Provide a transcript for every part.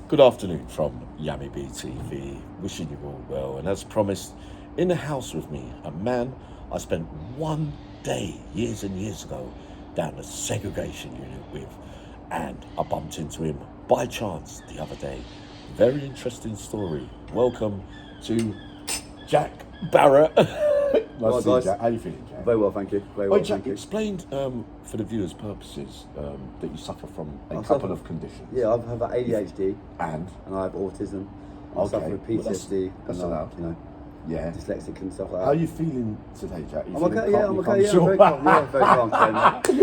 Good afternoon from Yami BTV, wishing you all well. And as promised, in the house with me, a man I spent one day years and years ago down a segregation unit with, and I bumped into him by chance the other day. Very interesting story. Welcome to Jack Barrett. Nice to see you, Jack. How are you feeling, Jack? Very well, thank you. Very well, Jack, thank you. explain for the viewers' purposes that you suffer from a couple of conditions. Yeah, I have ADHD and I have autism. I Okay, suffer with well, PTSD that's and allowed. Yeah. dyslexic and stuff like that. How are you feeling today, Jack? I'm okay. Yeah, I'm okay. Yeah, I'm very calm. Yeah, very calm today,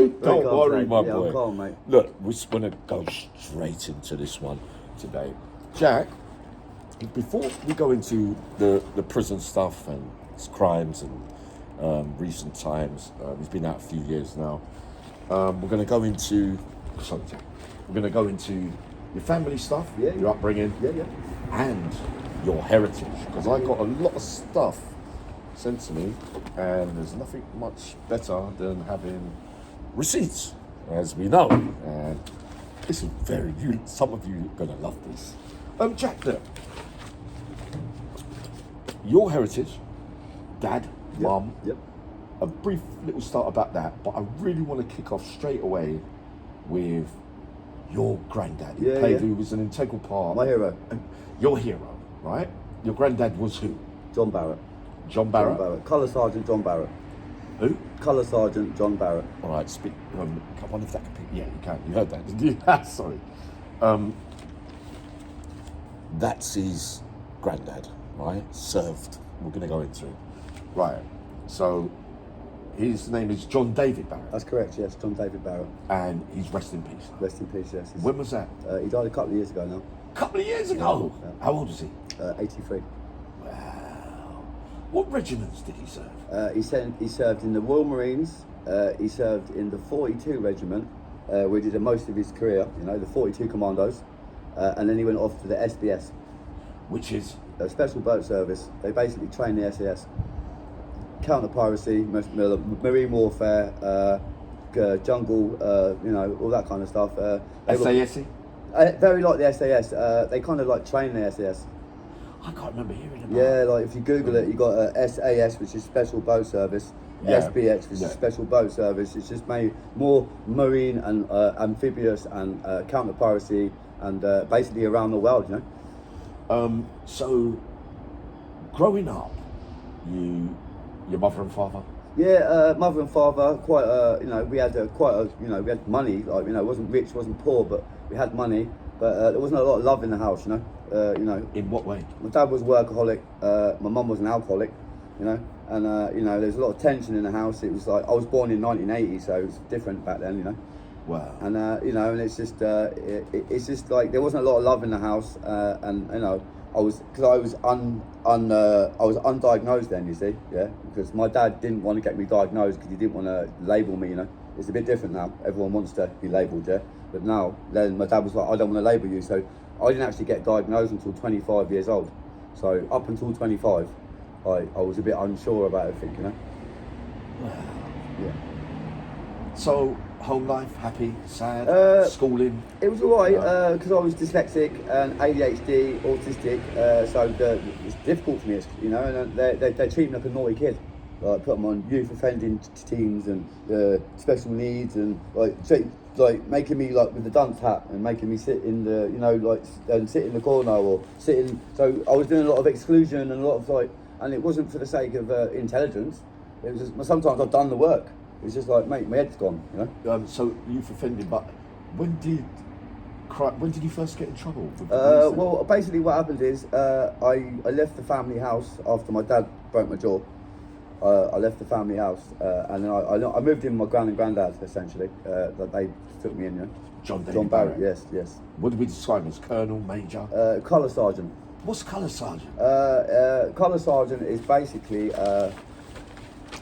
mate. Don't worry, my yeah, boy. I'm calm, mate. Look, we just want to go straight into this one today, Jack. Before we go into the prison stuff and his crimes and recent times, he's been out a few years now. We're going to go into Jack. We're going to go into your family stuff, your upbringing, and your heritage, because I got a lot of stuff sent to me, and there's nothing much better than having receipts, as we know. And this is some of you are going to love this. Jack, look, your heritage, dad, mum, a brief little start about that, but I really want to kick off straight away with your granddad. Who was an integral part. My hero. Your hero, right? Your granddad was who? John Barrett. John Barrett? John Barrett. Colour Sergeant John Barrett. Who? Colour Sergeant John Barrett. All right, speak. I wonder if that could be. Yeah, you can. You heard that, didn't you? Sorry. That's his granddad, right? Served. We're going to go into it. Right. So, his name is John David Barrett. That's correct, yes, John David Barrett. And he's rest in peace. Rest in peace, yes. When was that? He died a couple of years ago now. Couple of years ago? Yeah. How old was he? 83. Wow. What regiments did he serve? He served in the Royal Marines. He served in the 42 Regiment, where he did most of his career, the 42 Commandos. And then he went off to the SBS. Which is? A Special Boat Service. They basically train the SAS. Counter-piracy, marine warfare, jungle, all that kind of stuff. SAS? Very like the SAS. They kind of like train the SAS. I can't remember hearing about it. Like if you Google it, you got SAS, which is Special Boat Service. SBX, which is Special Boat Service. It's just made more marine and amphibious and counter-piracy and basically around the world, So, growing up, your mother and father? Yeah, mother and father. Quite, we had we had money. Like, wasn't rich, wasn't poor, but we had money. But there wasn't a lot of love in the house, In what way? My dad was a workaholic. My mum was an alcoholic, and there's a lot of tension in the house. It was like I was born in 1980, so it was different back then, Wow. And and it's just like there wasn't a lot of love in the house, and I was undiagnosed then, you see, because my dad didn't want to get me diagnosed because he didn't want to label me, It's a bit different now. Everyone wants to be labelled, But now, then my dad was like, I don't want to label you, so I didn't actually get diagnosed until 25 years old. So up until 25, I was a bit unsure about everything, Wow. Yeah. So, home life, happy, sad, schooling? It was alright, because I was dyslexic and ADHD, autistic, so it's difficult for me, and they treat me like a naughty kid. Like, put them on youth offending teams and special needs and like making me like with the dunce hat and making me sit in the, and sit in the corner or sit in, so I was doing a lot of exclusion and a lot of and it wasn't for the sake of intelligence, it was just, sometimes I've done the work. It's just like, mate, my head's gone, So you've offended, but when did you first get in trouble? Well, basically what happened is I left the family house after my dad broke my jaw. I left the family house and then I moved in with my gran and granddad, essentially, that they took me in, John Barrett, yes. What do we describe as Colonel, Major? Colour Sergeant. What's Colour Sergeant? Colour Sergeant is basically...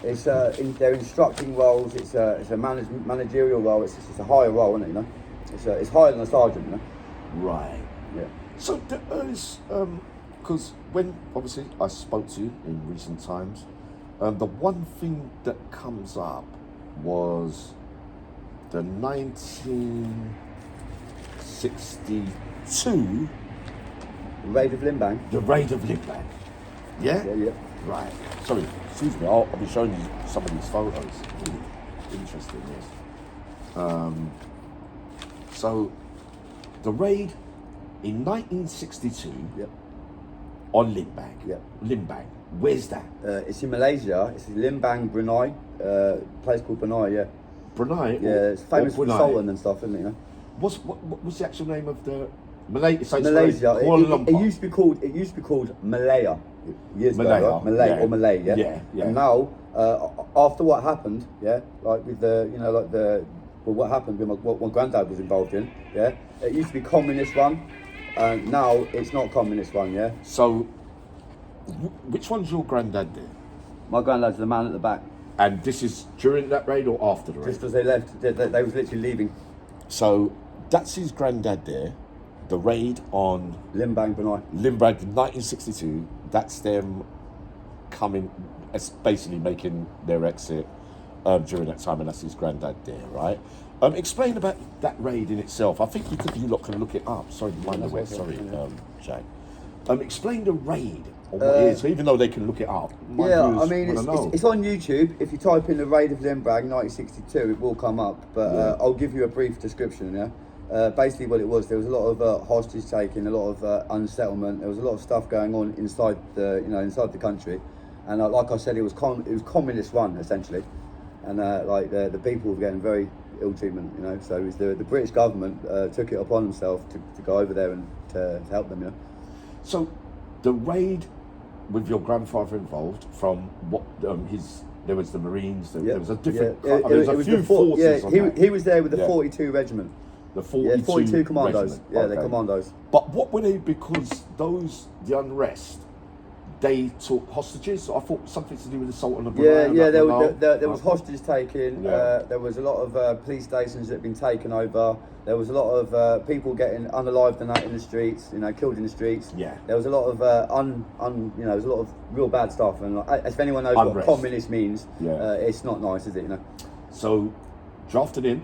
they're instructing roles. It's a managerial role. It's a higher role, isn't it? It's higher than a sergeant, Right. Yeah. So there is because when obviously I spoke to you in recent times, the one thing that comes up was the 1962 Raid of Limbang. The raid of Limbang. Yeah? Yeah, yeah. Right. Sorry, excuse me. I'll be showing you some of these photos. Really interesting, yes. So, the raid in 1962 Yep. on Limbang. Yep. Limbang. Where's that? It's in Malaysia. It's in Limbang, Brunei. Place called Brunei, yeah. Brunei? Yeah, it's famous for Brunei? Sultan and stuff, isn't it? You know? What's the actual name of the Malaysia? So Malaysia. Kuala Lumpur. It used to be called Malaya years ago, Malaya, right? Malay yeah. or Malay, yeah. Yeah, yeah. And now, after what happened, yeah, like with the, you know, like what happened with what my granddad was involved in, yeah. It used to be communist run, and now it's not communist run, yeah. So, which one's your granddad there? My granddad's the man at the back. And this is during that raid or after the raid? Just as they left, they was literally leaving. So that's his granddad there. The raid on Limbang, Brunei. Limbang in 1962. That's them coming, it's basically making their exit during that time, and that's his granddad there, right? Explain about that raid in itself. I think you lot can look it up. Sorry, mind the way. Sorry, Jack. Explain the raid or what it is, even though they can look it up. Yeah, I mean, it's on YouTube. If you type in the raid of Limbang 1962, it will come up. But I'll give you a brief description. Yeah, basically what it was, there was a lot of hostage taking, a lot of unsettlement. There was a lot of stuff going on inside the country, and like I said, it was communist run essentially, and like the people were getting very ill treatment. You know, so it was the British government took it upon themselves to go over there and to help them. You know. So, the raid with your grandfather involved, from what there was the Marines, there was a different, there was a few forces. He was there with the 42 regiment. The 42 commandos. regiment. Yeah, okay. the commandos. But what were they? Because the unrest, they took hostages. I thought something to do with assault on the Brunei. Yeah, there was hostage taking. Yeah. There was a lot of police stations that had been taken over. There was a lot of people getting unalived and that in the streets, you know, killed in the streets. Yeah. There was a lot of there was a lot of real bad stuff. And if anyone knows Unrest. what communist means, Yeah. it's not nice, is it? You know. So, drafted in.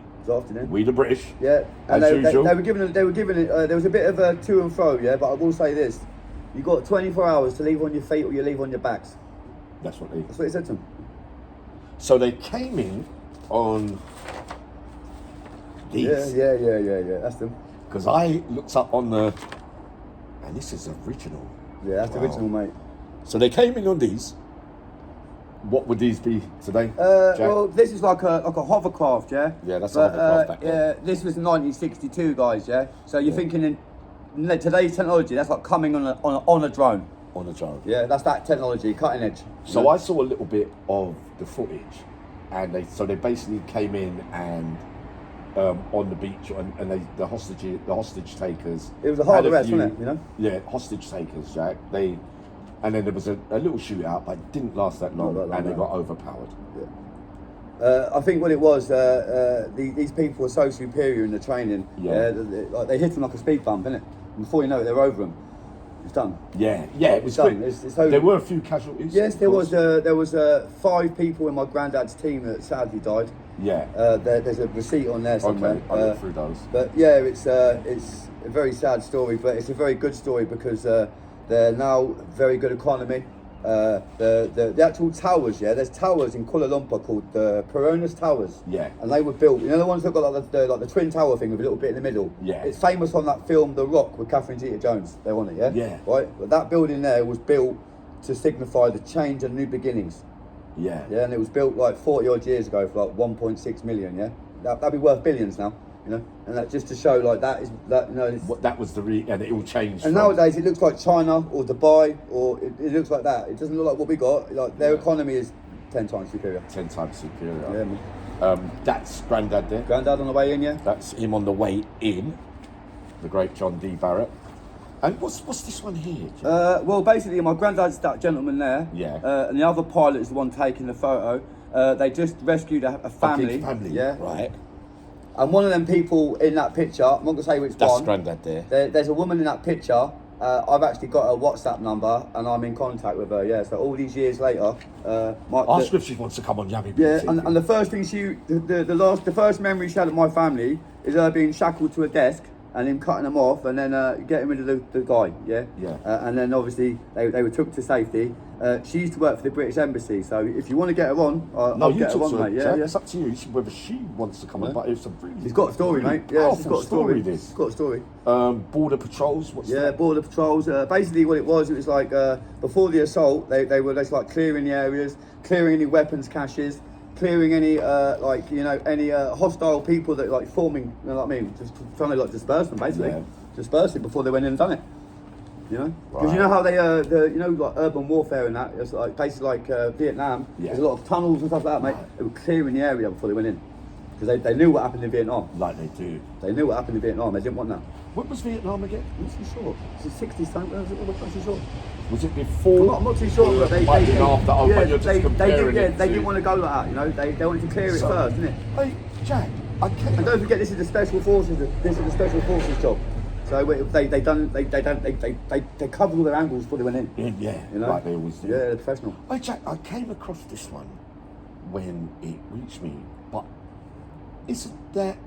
We the British. Yeah. And as they usual. were given it. There was a bit of a to and fro. Yeah, but I will say this: you got 24 hours to leave on your feet or you leave on your backs. That's what he said to them. So they came in on these. Yeah. That's them. Because I looked up on the, and this is original. Yeah, that's the original, mate. So they came in on these. What would these be today? Well, this is like a hovercraft, yeah. Yeah, that's a hovercraft back then. Yeah, this was 1962, guys. Yeah. So you're thinking in today's technology, that's like coming on a drone. On a drone. Yeah, that's that technology, cutting edge. So I saw a little bit of the footage, and they basically came in and on the beach, and the hostage takers. It was a hard arrest, wasn't it? You know. Yeah, hostage takers, Jack. And then there was a little shootout, but it didn't last that long, and they got overpowered. Yeah. I think what it was, these people were so superior in the training. Yeah. Like they hit them like a speed bump, innit? And before you know it, they're over them. It's done. Yeah, it was done. quick. It's over. There were a few casualties. Yes, there was 5 people in my granddad's team that sadly died. Yeah. There's a receipt on there somewhere. Okay, I'll look through those. But yeah, it's a very sad story, but it's a very good story because they're now very good economy. The actual towers, there's towers in Kuala Lumpur called the Peronis Towers. Yeah. And they were built, you know, the ones that got like the twin tower thing with a little bit in the middle. Yeah. It's famous on that film The Rock with Catherine Zeta-Jones. They're on it, yeah. Yeah. Right. But that building there was built to signify the change and new beginnings. Yeah. Yeah, and it was built like 40 odd years ago for like 1.6 million. Yeah. That'd be worth billions now. You know, and that just to show like that is that, you know. That was and it all changed. And nowadays it looks like China or Dubai, or it looks like that. It doesn't look like what we got. Like their economy is 10 times superior. 10 times superior. Yeah, man. That's Grandad there. Grandad on the way in, yeah. That's him on the way in. The great John D. Barrett. And what's this one here? Well, basically, my granddad's that gentleman there. Yeah. And the other pilot is the one taking the photo. They just rescued a family. A big family. Yeah. Right. And one of them people in that picture, I'm not going to say which That's one. Grandad there. There's a woman in that picture. I've actually got a WhatsApp number and I'm in contact with her, yeah. So all these years later... Ask her if she wants to come on Yummy. Yeah, and the first thing the first memory she had of my family is her being shackled to a desk and him cutting them off, and then getting rid of the guy, yeah? Yeah. And then obviously they were took to safety. She used to work for the British Embassy, so if you want to get her on, I'll get her on, mate. Yeah, It's up to you whether she wants to come on, but it's a really... She's got a story, mate. Yeah, she's got a story. She's got a story. Border patrols, what's that? Border patrols. Basically what it was like before the assault, they were just like clearing the areas, clearing any weapons caches, clearing any any hostile people that like forming, you know what I mean? Just trying to like disperse them, basically. Yeah. Disperse it before they went in and done it. You know, because Right. you know how they like urban warfare and that. It's like places like Vietnam. Yeah. There's a lot of tunnels and stuff like that, mate. Right. They were clearing the area before they went in, because they knew what happened in Vietnam. Like they do. They knew what happened in Vietnam. They didn't want that. What was Vietnam again? I'm not too sure. It's the 60s time. I'm not too sure. Was it before? I'm not too sure, but they might be after. Oh, but you're just they comparing it they to- didn't want to go like that. You know, they wanted to clear it So- first, didn't it? Hey, Jack, I And can't... don't forget, this is the special forces. This is the special forces job. So they covered all their angles before they went in. Yeah, You know? like they always do. Yeah, they're professional. Hey, Jack, I came across this one when it reached me, but isn't that...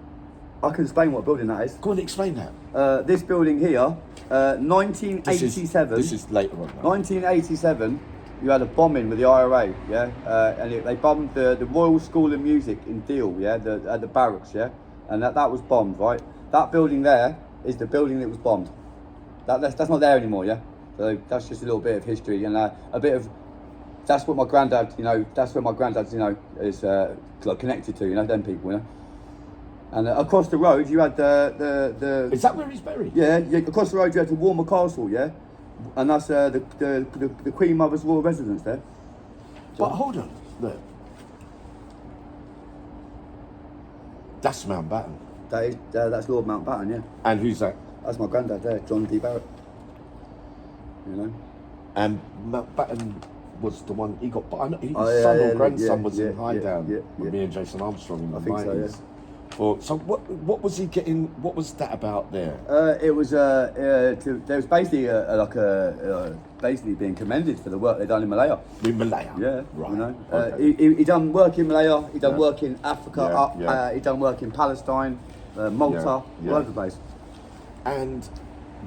I can explain what building that is. Go on, explain that. This building here, 1987. This is later on. Now. 1987. You had a bombing with the IRA, yeah, and they bombed the Royal School of Music in Deal, yeah, at the barracks, yeah, and that was bombed, right? That building there is the building that was bombed. That's not there anymore, yeah. So that's just a little bit of history and a bit of. That's what my granddad, that's where my granddad, is like connected to, them people, And across the road, you had the. Is that where he's buried? Yeah. Across the road, you had the Warmer Castle, yeah, and that's the Queen Mother's royal residence there. But hold on, look. That's Mountbatten. That's Lord Mountbatten, yeah. And who's that? That's my granddad there, John D. Barrett. And Mountbatten was the one he got. But I know his Oh, yeah, son yeah, or grandson yeah, was yeah, in Highdown yeah, with yeah. me and Jason Armstrong in the I think so, 90s. So what was he getting? What was that about there? It was there was basically basically being commended for the work they done in Malaya. In Malaya. Yeah, Right. Okay. He done work in Malaya. He done Yeah. work in Africa. Yeah. He done work in Palestine, Malta, all over the place. And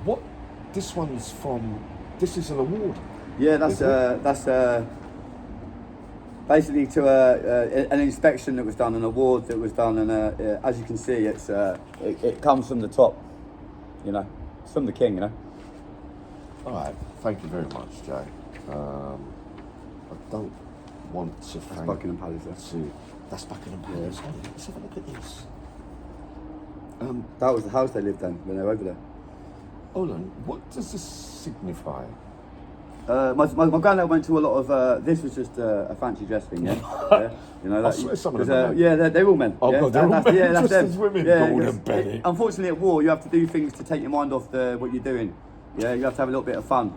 what this one's from? This is an award. Yeah, Is it? that's basically to an inspection that was done, an award that was done, and as you can see, it comes from the top. It's from the king. All right. Thank you very much, Jack. I don't want to thank. Buckingham Palace, yeah. That's Buckingham Palace. Yeah. Let's have a look at this. That was the house they lived in when they were over there. Hold on. What does this signify? My granddad went to a lot of. This was just a fancy dress thing, yeah. I swear some of them are men. Yeah, they're all men. Oh, yeah, God, they're all men, that's just them. as women. Yeah, Gordon because Bennett. unfortunately, at war, you have to do things to take your mind off what you're doing. Yeah, you have to have a little bit of fun.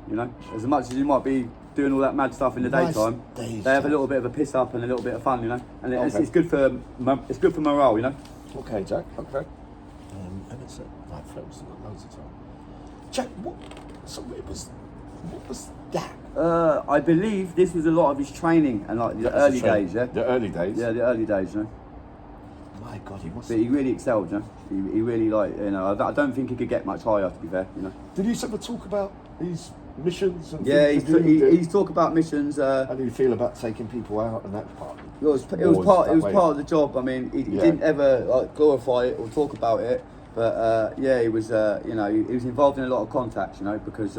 As much as you might be doing all that mad stuff in the Nice daytime, days, they have a Jack. little bit of a piss up and a little bit of fun. And Okay. it's good for morale. Okay, Jack. Okay. And it's right, films and loads of time. Jack, what was that? I believe this was a lot of his training and like the That was early the training. days. Yeah. The early days. Yeah, the early days. My God, he must. But he really excelled, He really I don't think he could get much higher, to be fair, Did he ever talk about these missions and Yeah, things to do? he's talked about missions. How do you feel about taking people out and that part? It was part of the job. I mean, he didn't ever glorify it or talk about it, but he was he was involved in a lot of contacts, because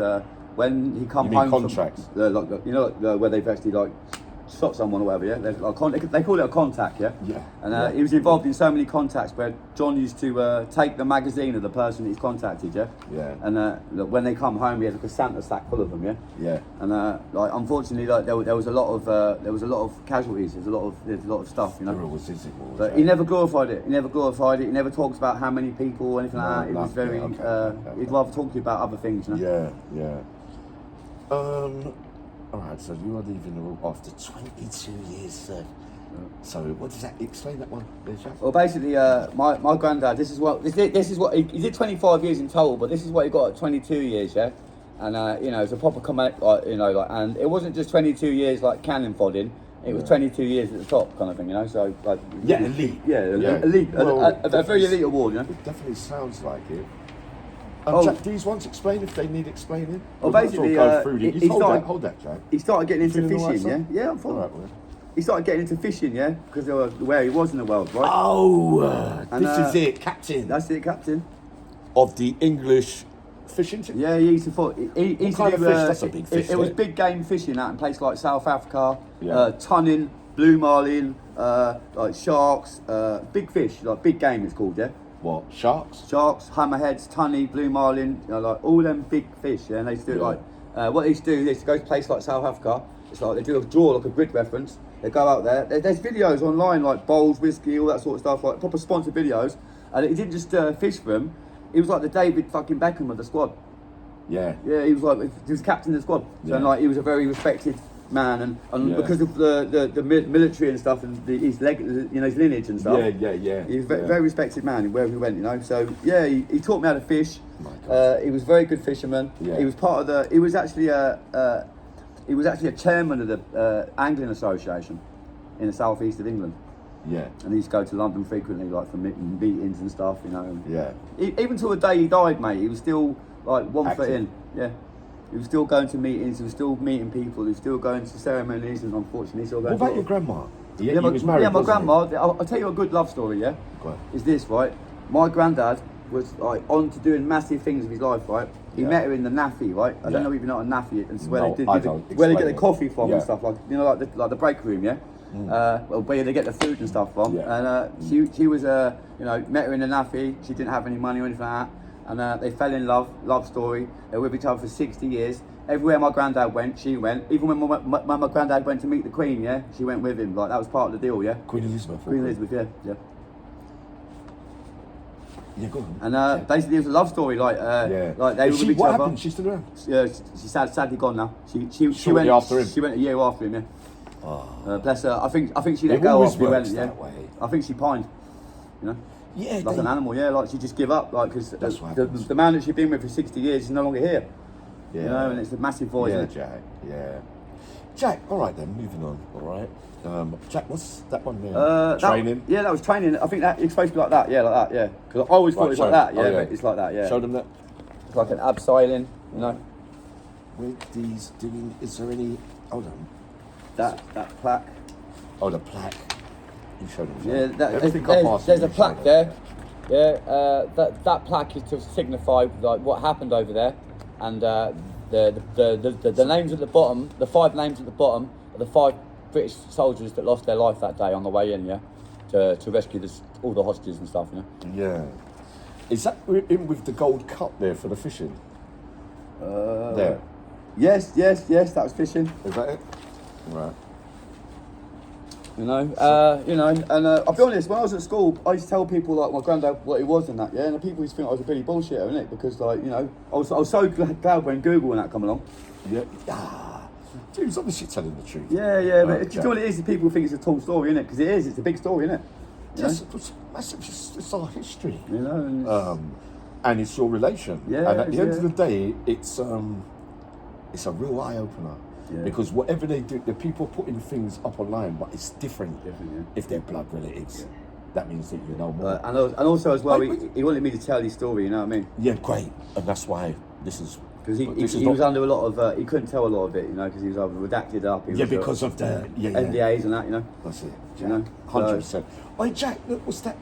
when he come You mean home contracts? from where they've actually shot someone or whatever, yeah. They call it a contact, yeah. Yeah. And he was involved in so many contacts where John used to take the magazine of the person he's contacted, yeah. Yeah. And when they come home, he had like a Santa sack full of them, yeah. Yeah. And unfortunately, there was a lot of casualties. There's a lot of stuff, There always is. But he never glorified it. He never talks about how many people or anything like that. It was nothing. very. Okay. He'd rather talk to you about other things, Yeah. All right. So you are leaving the role after 22 years, sir. So what does that explain that one, Jack? Well, basically, my granddad. This is what he did 25 years in total, but this is what he got at 22 years, yeah. And it's a proper comment, and it wasn't just 22 years like cannon fodding. It was 22 years at the top, kind of thing, So Yeah, elite. Yeah, Yeah. elite. Well, A very elite award, It definitely sounds like it. Jack, these ones explain if they need explaining. Well, We'll sort of basically, go through these. he hold started- that, hold that, Jack. He started getting into Feeling all right, fishing, son? yeah? Yeah, I'm fine. All right, well. He started getting into fishing, yeah? Because of where he was in the world, right? Oh, And, this is it, Captain That's it, Captain. of the English fishing team. Yeah, he used to fight. He used kind to of do, fish? That's a big fish, It was isn't it? big game fishing out in places like South Africa, Yeah. tunning, blue marlin, like sharks, big fish, like big game it's called, yeah? What, sharks? Sharks, hammerheads, tunny, blue marlin, like all them big fish, yeah? And they used to do it like, what they used to do, they used to go to a place like South Africa, it's like they do a draw, like a grid reference, they go out there, there's videos online like bowls, whiskey, all that sort of stuff, like proper sponsored videos, and he didn't just fish for them, he was like the David fucking Beckham of the squad. Yeah. Yeah, he was captain of the squad. So Yeah. like he was a very respected man, and Yeah. because of the military and stuff, and his lineage and stuff. Yeah. He was a very respected man wherever he went, you know. So yeah, he taught me how to fish. My God. He was a very good fisherman. Yeah. He was part of the. He was actually a chairman of the Angling Association in the southeast of England. Yeah. And he used to go to London frequently, like for meetings and stuff, you know. And Yeah. even till the day he died, mate, he was still like one foot Active. in. Yeah. He was still going to meetings, he was still meeting people, he was still going to ceremonies, and unfortunately still going What about to... your grandma? Yeah, he was married, my wasn't he? grandma, I'll tell you a good love story, yeah? Go on. Is this, right? My granddad was like on to doing massive things with his life, right? He Yeah. met her in the naffy, right? I Yeah. don't know if you know what a naffy is. It's where No, they I do don't. where they get Explain the it. coffee from Yeah. and stuff, like, you know, like the break room, yeah? Well, where they get the food and stuff from. Yeah. And she was, you know, met her in the naffy. She didn't have any money or anything like that. And they fell in love story. They were with each other for 60 years. Everywhere my granddad went, she went. Even when my granddad went to meet the Queen, yeah, she went with him. Like, that was part of the deal, yeah? Queen Elizabeth. Queen Elizabeth, yeah. Yeah, go on. And basically it was a love story, like, like they were with each what other. happened? She's still around? Yeah, she's sadly gone now. She Shortly went after him? She went a year after him, yeah. Oh. Bless her. I think she let It go always after he went, works yeah. that way. I think she pined, you know. Yeah, Like an animal, yeah, like she just give up, like, because That's what the happens. man that she'd been with for 60 years is no longer here. Yeah. You know, and it's a massive void, Yeah, isn't it? Jack. Yeah. Jack, all right then, moving on, all right. Jack, what's that one there? Training? That was training. I think that it's supposed to be like that, yeah. Because I always thought it was show like that, them. yeah, Oh, yeah. but it's like that, yeah. Show them that. It's like an abseiling, you know. With these doing, is there any, hold on. That plaque. Oh, the plaque. You showed them. Yeah, there's a plaque there. Yeah, that plaque is to signify like what happened over there, and the names at the bottom, the 5 names at the bottom, are the 5 British soldiers that lost their life that day on the way in, yeah, to rescue all the hostages and stuff, you know. Yeah. Is that in with the gold cup there for the fishing? There. Yes, that was fishing. Is that it? Right. You know, and I'll be honest, when I was at school, I used to tell people, like, my granddad what he was and that, yeah, and the people used to think I was a Billy bullshitter, innit? Because, like, you know, I was so glad when Google and that come along. Yeah. Dude, he's obviously telling the truth. Yeah, but do you Jack. know what it is? People think it's a tall story, innit? Because it is, it's a big story, innit? Yes, it's massive. It's our history. You know, And it's your relation. Yeah, And at the end yeah. of the day, it's a real eye opener. Yeah. Because whatever they do, the people putting things up online, but it's different yeah. if they're blood relatives. Yeah. That means that you know more. And also as well, Wait, he wanted me to tell his story, you know what I mean? Yeah, great. And that's why this is... Because this is he not- was under a lot of, he couldn't tell a lot of it, you know, because he was either redacted up. He Yeah, was, because of the... Yeah. NDAs and that, you know. That's it. You know, 100%. Oh, Jack, look, what's that?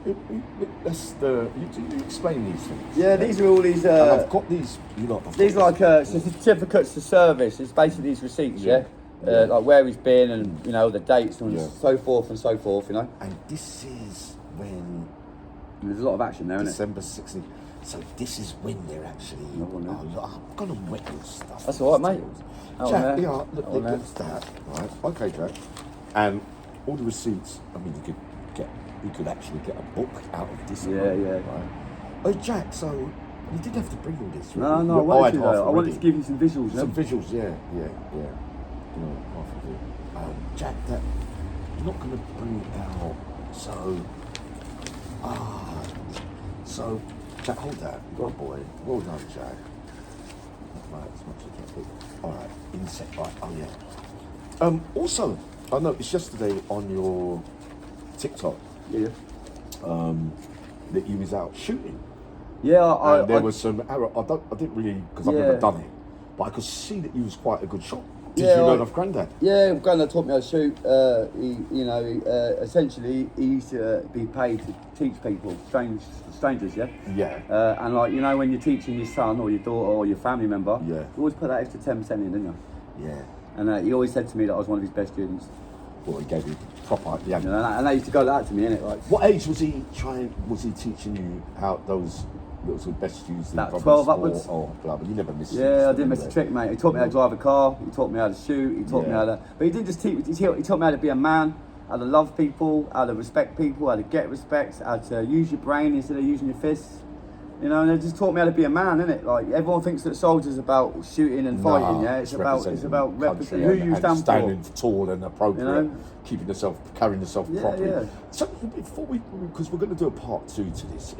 That's the... You explain these things. Yeah, these are all these... And I've got these, you know... These are like certificates to service. It's basically these receipts, yeah? Like where he's been and, you know, the dates and so forth, you know. And this is when... There's a lot of action there, isn't it? December 16th. So this is when they're actually... No one knows. Oh, look, I'm going to wet your stuff. That's all right, mate. Jack, yeah, look, that's that. Right, okay, Jack. And all the receipts, I mean, you could actually get a book out of this. Yeah. Right. Oh, Jack, so you didn't have to bring all this. No, really. I Look, wanted had to, half though. I wanted already. to give you some visuals, Some visuals, yeah. You know, half of it. Jack, that you're not going to bring it out. So, Jack, hold that. Good boy. Well done, Jack. Right, as much as I can. All right, insect. Right. Oh yeah. Also, I noticed yesterday on your TikTok Yeah. that you was out shooting. Yeah, And there was some error. I didn't really, because I've Yeah. never done it, but I could see that he was quite a good shot. Did Yeah, you learn off Grandad? Yeah, Grandad taught me how to shoot. Essentially, he used to be paid to teach people, strangers, yeah? Yeah. And like, you know, when you're teaching your son or your daughter or your family member, Yeah. you always put that extra 10% in, didn't you? Yeah. And he always said to me that I was one of his best students. Well, he gave you proper. Yeah. You know, and that used to go like that to me, innit? Like, What age was he teaching you how those the best students? About 12 upwards. Or blah, but you never missed. Yeah, I didn't miss a trick, mate. He taught me how to drive a car. He taught me how to shoot. He taught me how to. But he didn't just teach. He taught me how to be a man, how to love people, how to respect people, how to get respect, how to use your brain instead of using your fists. You know, and they just taught me how to be a man, innit? Like, everyone thinks that soldiers about shooting and fighting, yeah? It's about representing who you stand for. Standing tall and appropriate, You know? carrying yourself properly. Yeah. So before because we're going to do a part 2 to this,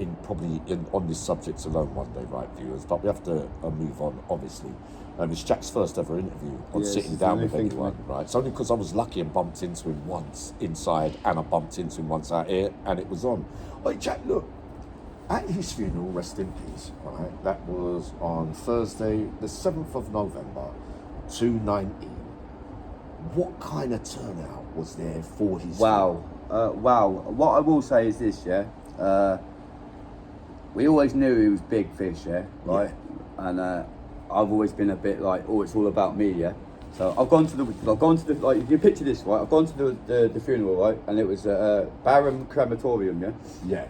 on this subject alone one day, right, viewers? But we have to move on, obviously. It's Jack's first ever interview on sitting down with anyone, right? It's only because I was lucky and bumped into him once inside, and I bumped into him once out here, and it was on. Hey, Jack, look. At his funeral, rest in peace, right? That was on Thursday, the 7th of November, 2019. What kind of turnout was there for his Wow. What I will say is this, yeah? We always knew he was big fish, yeah? Right? Yeah. And I've always been a bit like, oh, it's all about me, yeah? So I've gone to the, like, if you picture this, right? I've gone to the funeral, right? And it was Barrett Crematorium, yeah?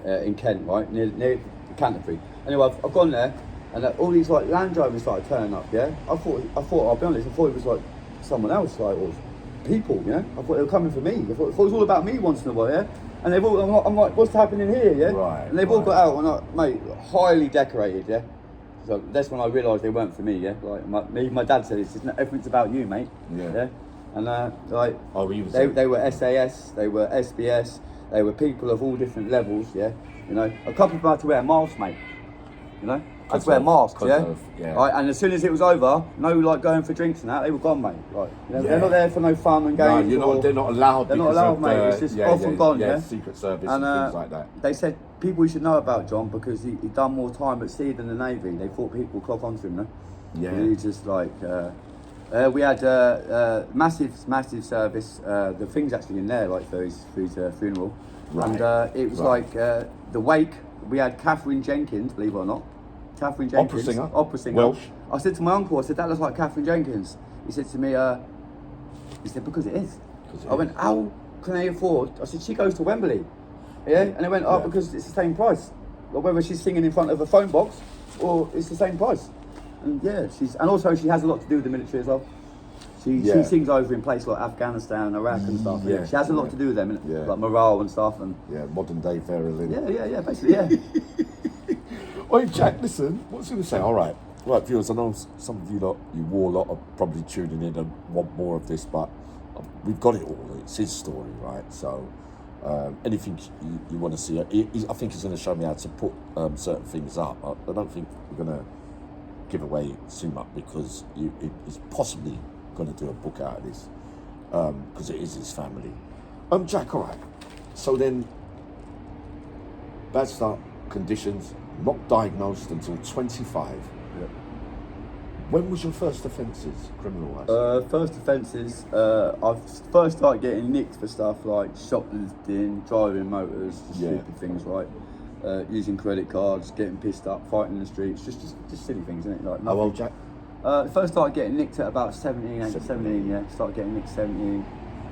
Yeah. In Kent, right? Near Canterbury. Anyway, I've gone there, and all these like Land Rovers started turning up, yeah? I thought, I'll be honest, I thought it was like someone else, like, or people, yeah? I thought they were coming for me. I thought it was all about me once in a while, yeah? And they've all, I'm like, what's happening here, yeah? Right. And they've all got out, and like, mate, highly decorated, yeah? So that's when I realised they weren't for me, yeah? Like, my dad said, everything's about you, mate. Yeah. And like, they were SAS, they were SBS, they were people of all different levels, yeah? You know, a couple of them had to wear masks, mate. You know? I had to wear masks, yeah? Right, and as soon as it was over, no like going for drinks and that, they were gone, mate. Like, you know, they're not there for no fun and games. No, they're not allowed. They're not allowed, mate. It's just off and gone, yeah? Secret Service and things like that. They said people we should know about John because he'd done more time at sea than the Navy. They thought people would clock onto him, no? Yeah. And he just like, we had massive service. The thing's actually in there, like for his funeral. Right. And it was like the wake. We had Catherine Jenkins, believe it or not. Catherine Jenkins, opera singer. Welsh. I said to my uncle, I said, that looks like Catherine Jenkins. He said to me, he said, because it is. I went, how can they afford? I said, she goes to Wembley. Yeah? And they went, because it's the same price. Or whether she's singing in front of a phone box or it's the same price. And yeah, and also she has a lot to do with the military as well. She sings over in places like Afghanistan, Iraq and stuff. Yeah. She has a lot to do with them, like morale and stuff. And modern day Vera Lynn. Yeah, basically, yeah. Wait, Jack, listen, what's he going to say? All right, viewers, I know some of you war lot are probably tuning in and want more of this, but we've got it all. It's his story, right? So anything you want to see, I think he's going to show me how to put certain things up. I don't think we're going to give away too much because he's possibly going to do a book out of this because it is his family. Jack, all right. So then, bad start, conditions, not diagnosed until 25. Yep. When was your first offences, criminal-wise? First offences, I first started getting nicked for stuff like shoplifting, driving motors, stupid things, right? Using credit cards, getting pissed up, fighting in the streets, just silly things, isn't it? Like, how old, Jack? First started getting nicked at about 17, yeah. Started getting nicked 17.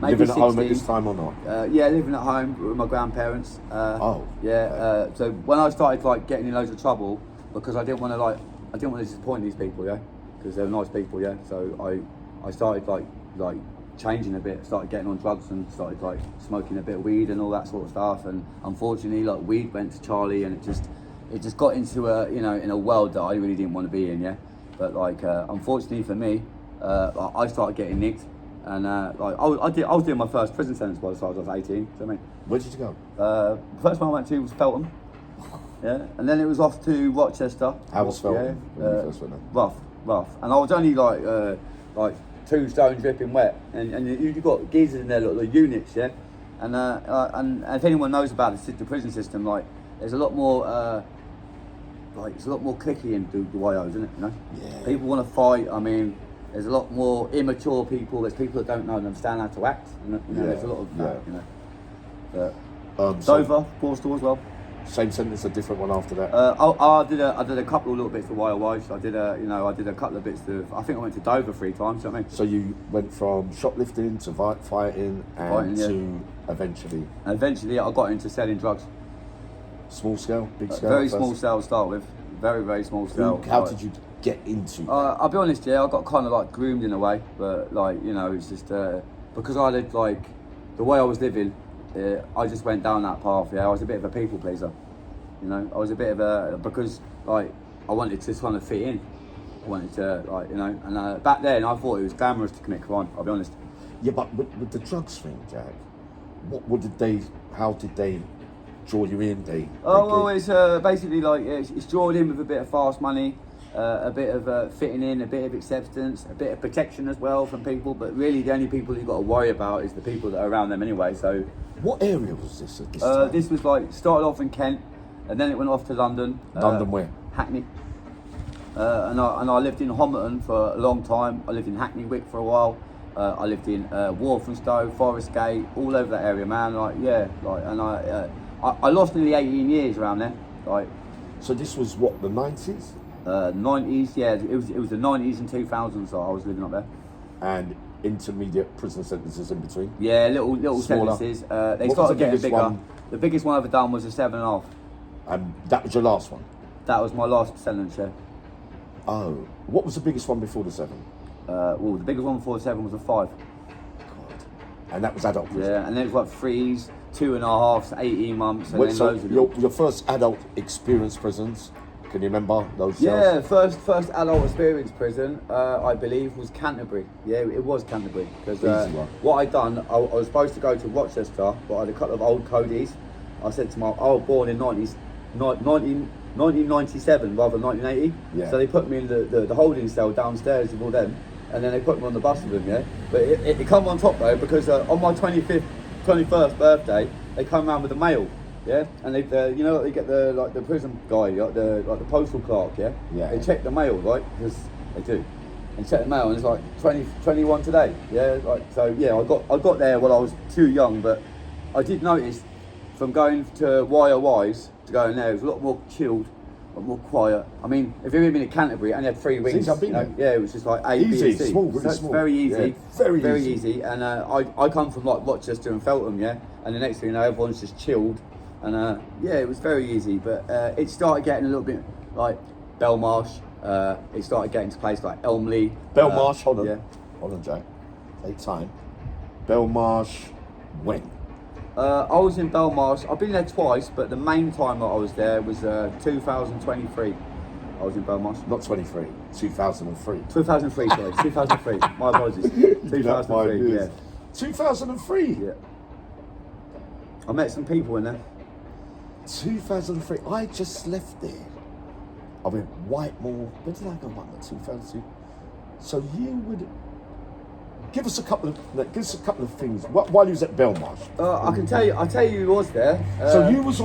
Maybe Living 16. at home at this time or not? Yeah, living at home with my grandparents. Yeah. So when I started like getting in loads of trouble because I didn't want to disappoint these people, yeah, because they're nice people, yeah. So I started like changing a bit. Started getting on drugs and started like smoking a bit of weed and all that sort of stuff. And unfortunately, like weed went to Charlie, and it just got into in a world that I really didn't want to be in, yeah. But like unfortunately for me, I started getting nicked. And I was doing my first prison sentence by the time I was 18. Do you know what I mean? Where did you go? The first one I went to was Feltham. Yeah, and then it was off to Rochester. How was Feltham when you first went there? Rough. And I was only like 2 stones dripping wet. And you got geezers in there, like the units, yeah. And if anyone knows about the prison system, like there's a lot more like it's a lot more clicky in the YOs, isn't it? You know, Yeah. people want to fight. I mean, there's a lot more immature people. There's people that don't know and understand how to act. You know, there's a lot of that. You know, Dover, Borstal as well. Same sentence, a different one after that. I did a couple of little bits of YOYs. I did a couple of bits of. I think I went to Dover 3 times. You know what I mean? So you went from shoplifting to fighting and to eventually. Eventually, I got into selling drugs. Small scale, big scale. Very first? small scale to start with. Very, very small scale. How did you get into? I'll be honest, yeah, I got kind of like groomed in a way, but like, you know, it's just because I lived like the way I was living, I just went down that path. Yeah, I was a bit of a people pleaser, you know. I was a bit of a because like I wanted to kind of fit in. I wanted to like, you know, and back then I thought it was glamorous to commit crime. I'll be honest. Yeah, but with the drugs thing, Jack, what did they? How did they draw you in? It's basically like it's drawn in with a bit of fast money. A bit of fitting in, a bit of acceptance, a bit of protection as well from people. But really, the only people you've got to worry about is the people that are around them anyway. So, what area was this at this time? This was like started off in Kent, and then it went off to London. London where? Hackney. And I lived in Homerton for a long time. I lived in Hackney Wick for a while. I lived in Walthamstow, Forest Gate, all over that area, man. And I lost nearly 18 years around there. Like, so this was what, the 90s? 90s, yeah. It was the 90s and 2000s that I was living up there. And intermediate prison sentences in between? Yeah, little Smaller. sentences. They started getting bigger. One? The biggest one I ever done was a 7.5. And that was your last one? That was my last sentence, yeah. Oh, what was the biggest one before the 7? Well, the biggest one before the 7 was a 5. God. And that was adult prison? Yeah, and then it was like 3s, 2.5s, 18 months, and then so loads of your first adult experience prisons, can you remember those Yeah, cells? first adult experience prison, I believe, was Canterbury. Yeah, it was Canterbury. Because what I'd done, I was supposed to go to Rochester, but I had a couple of old codies. I said to I was born in 1997 rather than 1980. Yeah. So they put me in the holding cell downstairs with all them, and then they put me on the bus with them, yeah. But it come on top though, because on my 21st birthday, they come around with the mail. Yeah, and they they get the prison guy, like the postal clerk, yeah. Yeah. They check the mail, right? Because they do, and check the mail, and it's like 21 today. Yeah, like so. Yeah, I got there when I was too young, but I did notice from going to YOYs to going there, it was a lot more chilled, a lot more quiet. I mean, if you've been at Canterbury, it only had 3 wings. I've been there. Yeah, it was just like A, Easy, B, and C. small, really so it's small. very easy, Yeah, very easy. And I come from like Rochester and Feltham, yeah. And the next thing you know, everyone's just chilled. And yeah, it was very easy, but it started getting a little bit like Belmarsh. It started getting to places like Elmley. Belmarsh, hold on. Yeah. Hold on, Jack. Take time. Belmarsh, when? I was in Belmarsh. I've been there twice, but the main time that I was there was 2023. I was in Belmarsh. Not 23, 2003. 2003, sorry. 2003. My apologies. 2003, yeah. 2003? Yeah. I met some people in there. 2003. I just left there. I went Whitemore. Where did I go? 2002. So you would give us a couple of things while you was at Belmarsh. I can tell you. I'll tell you who was there. So you was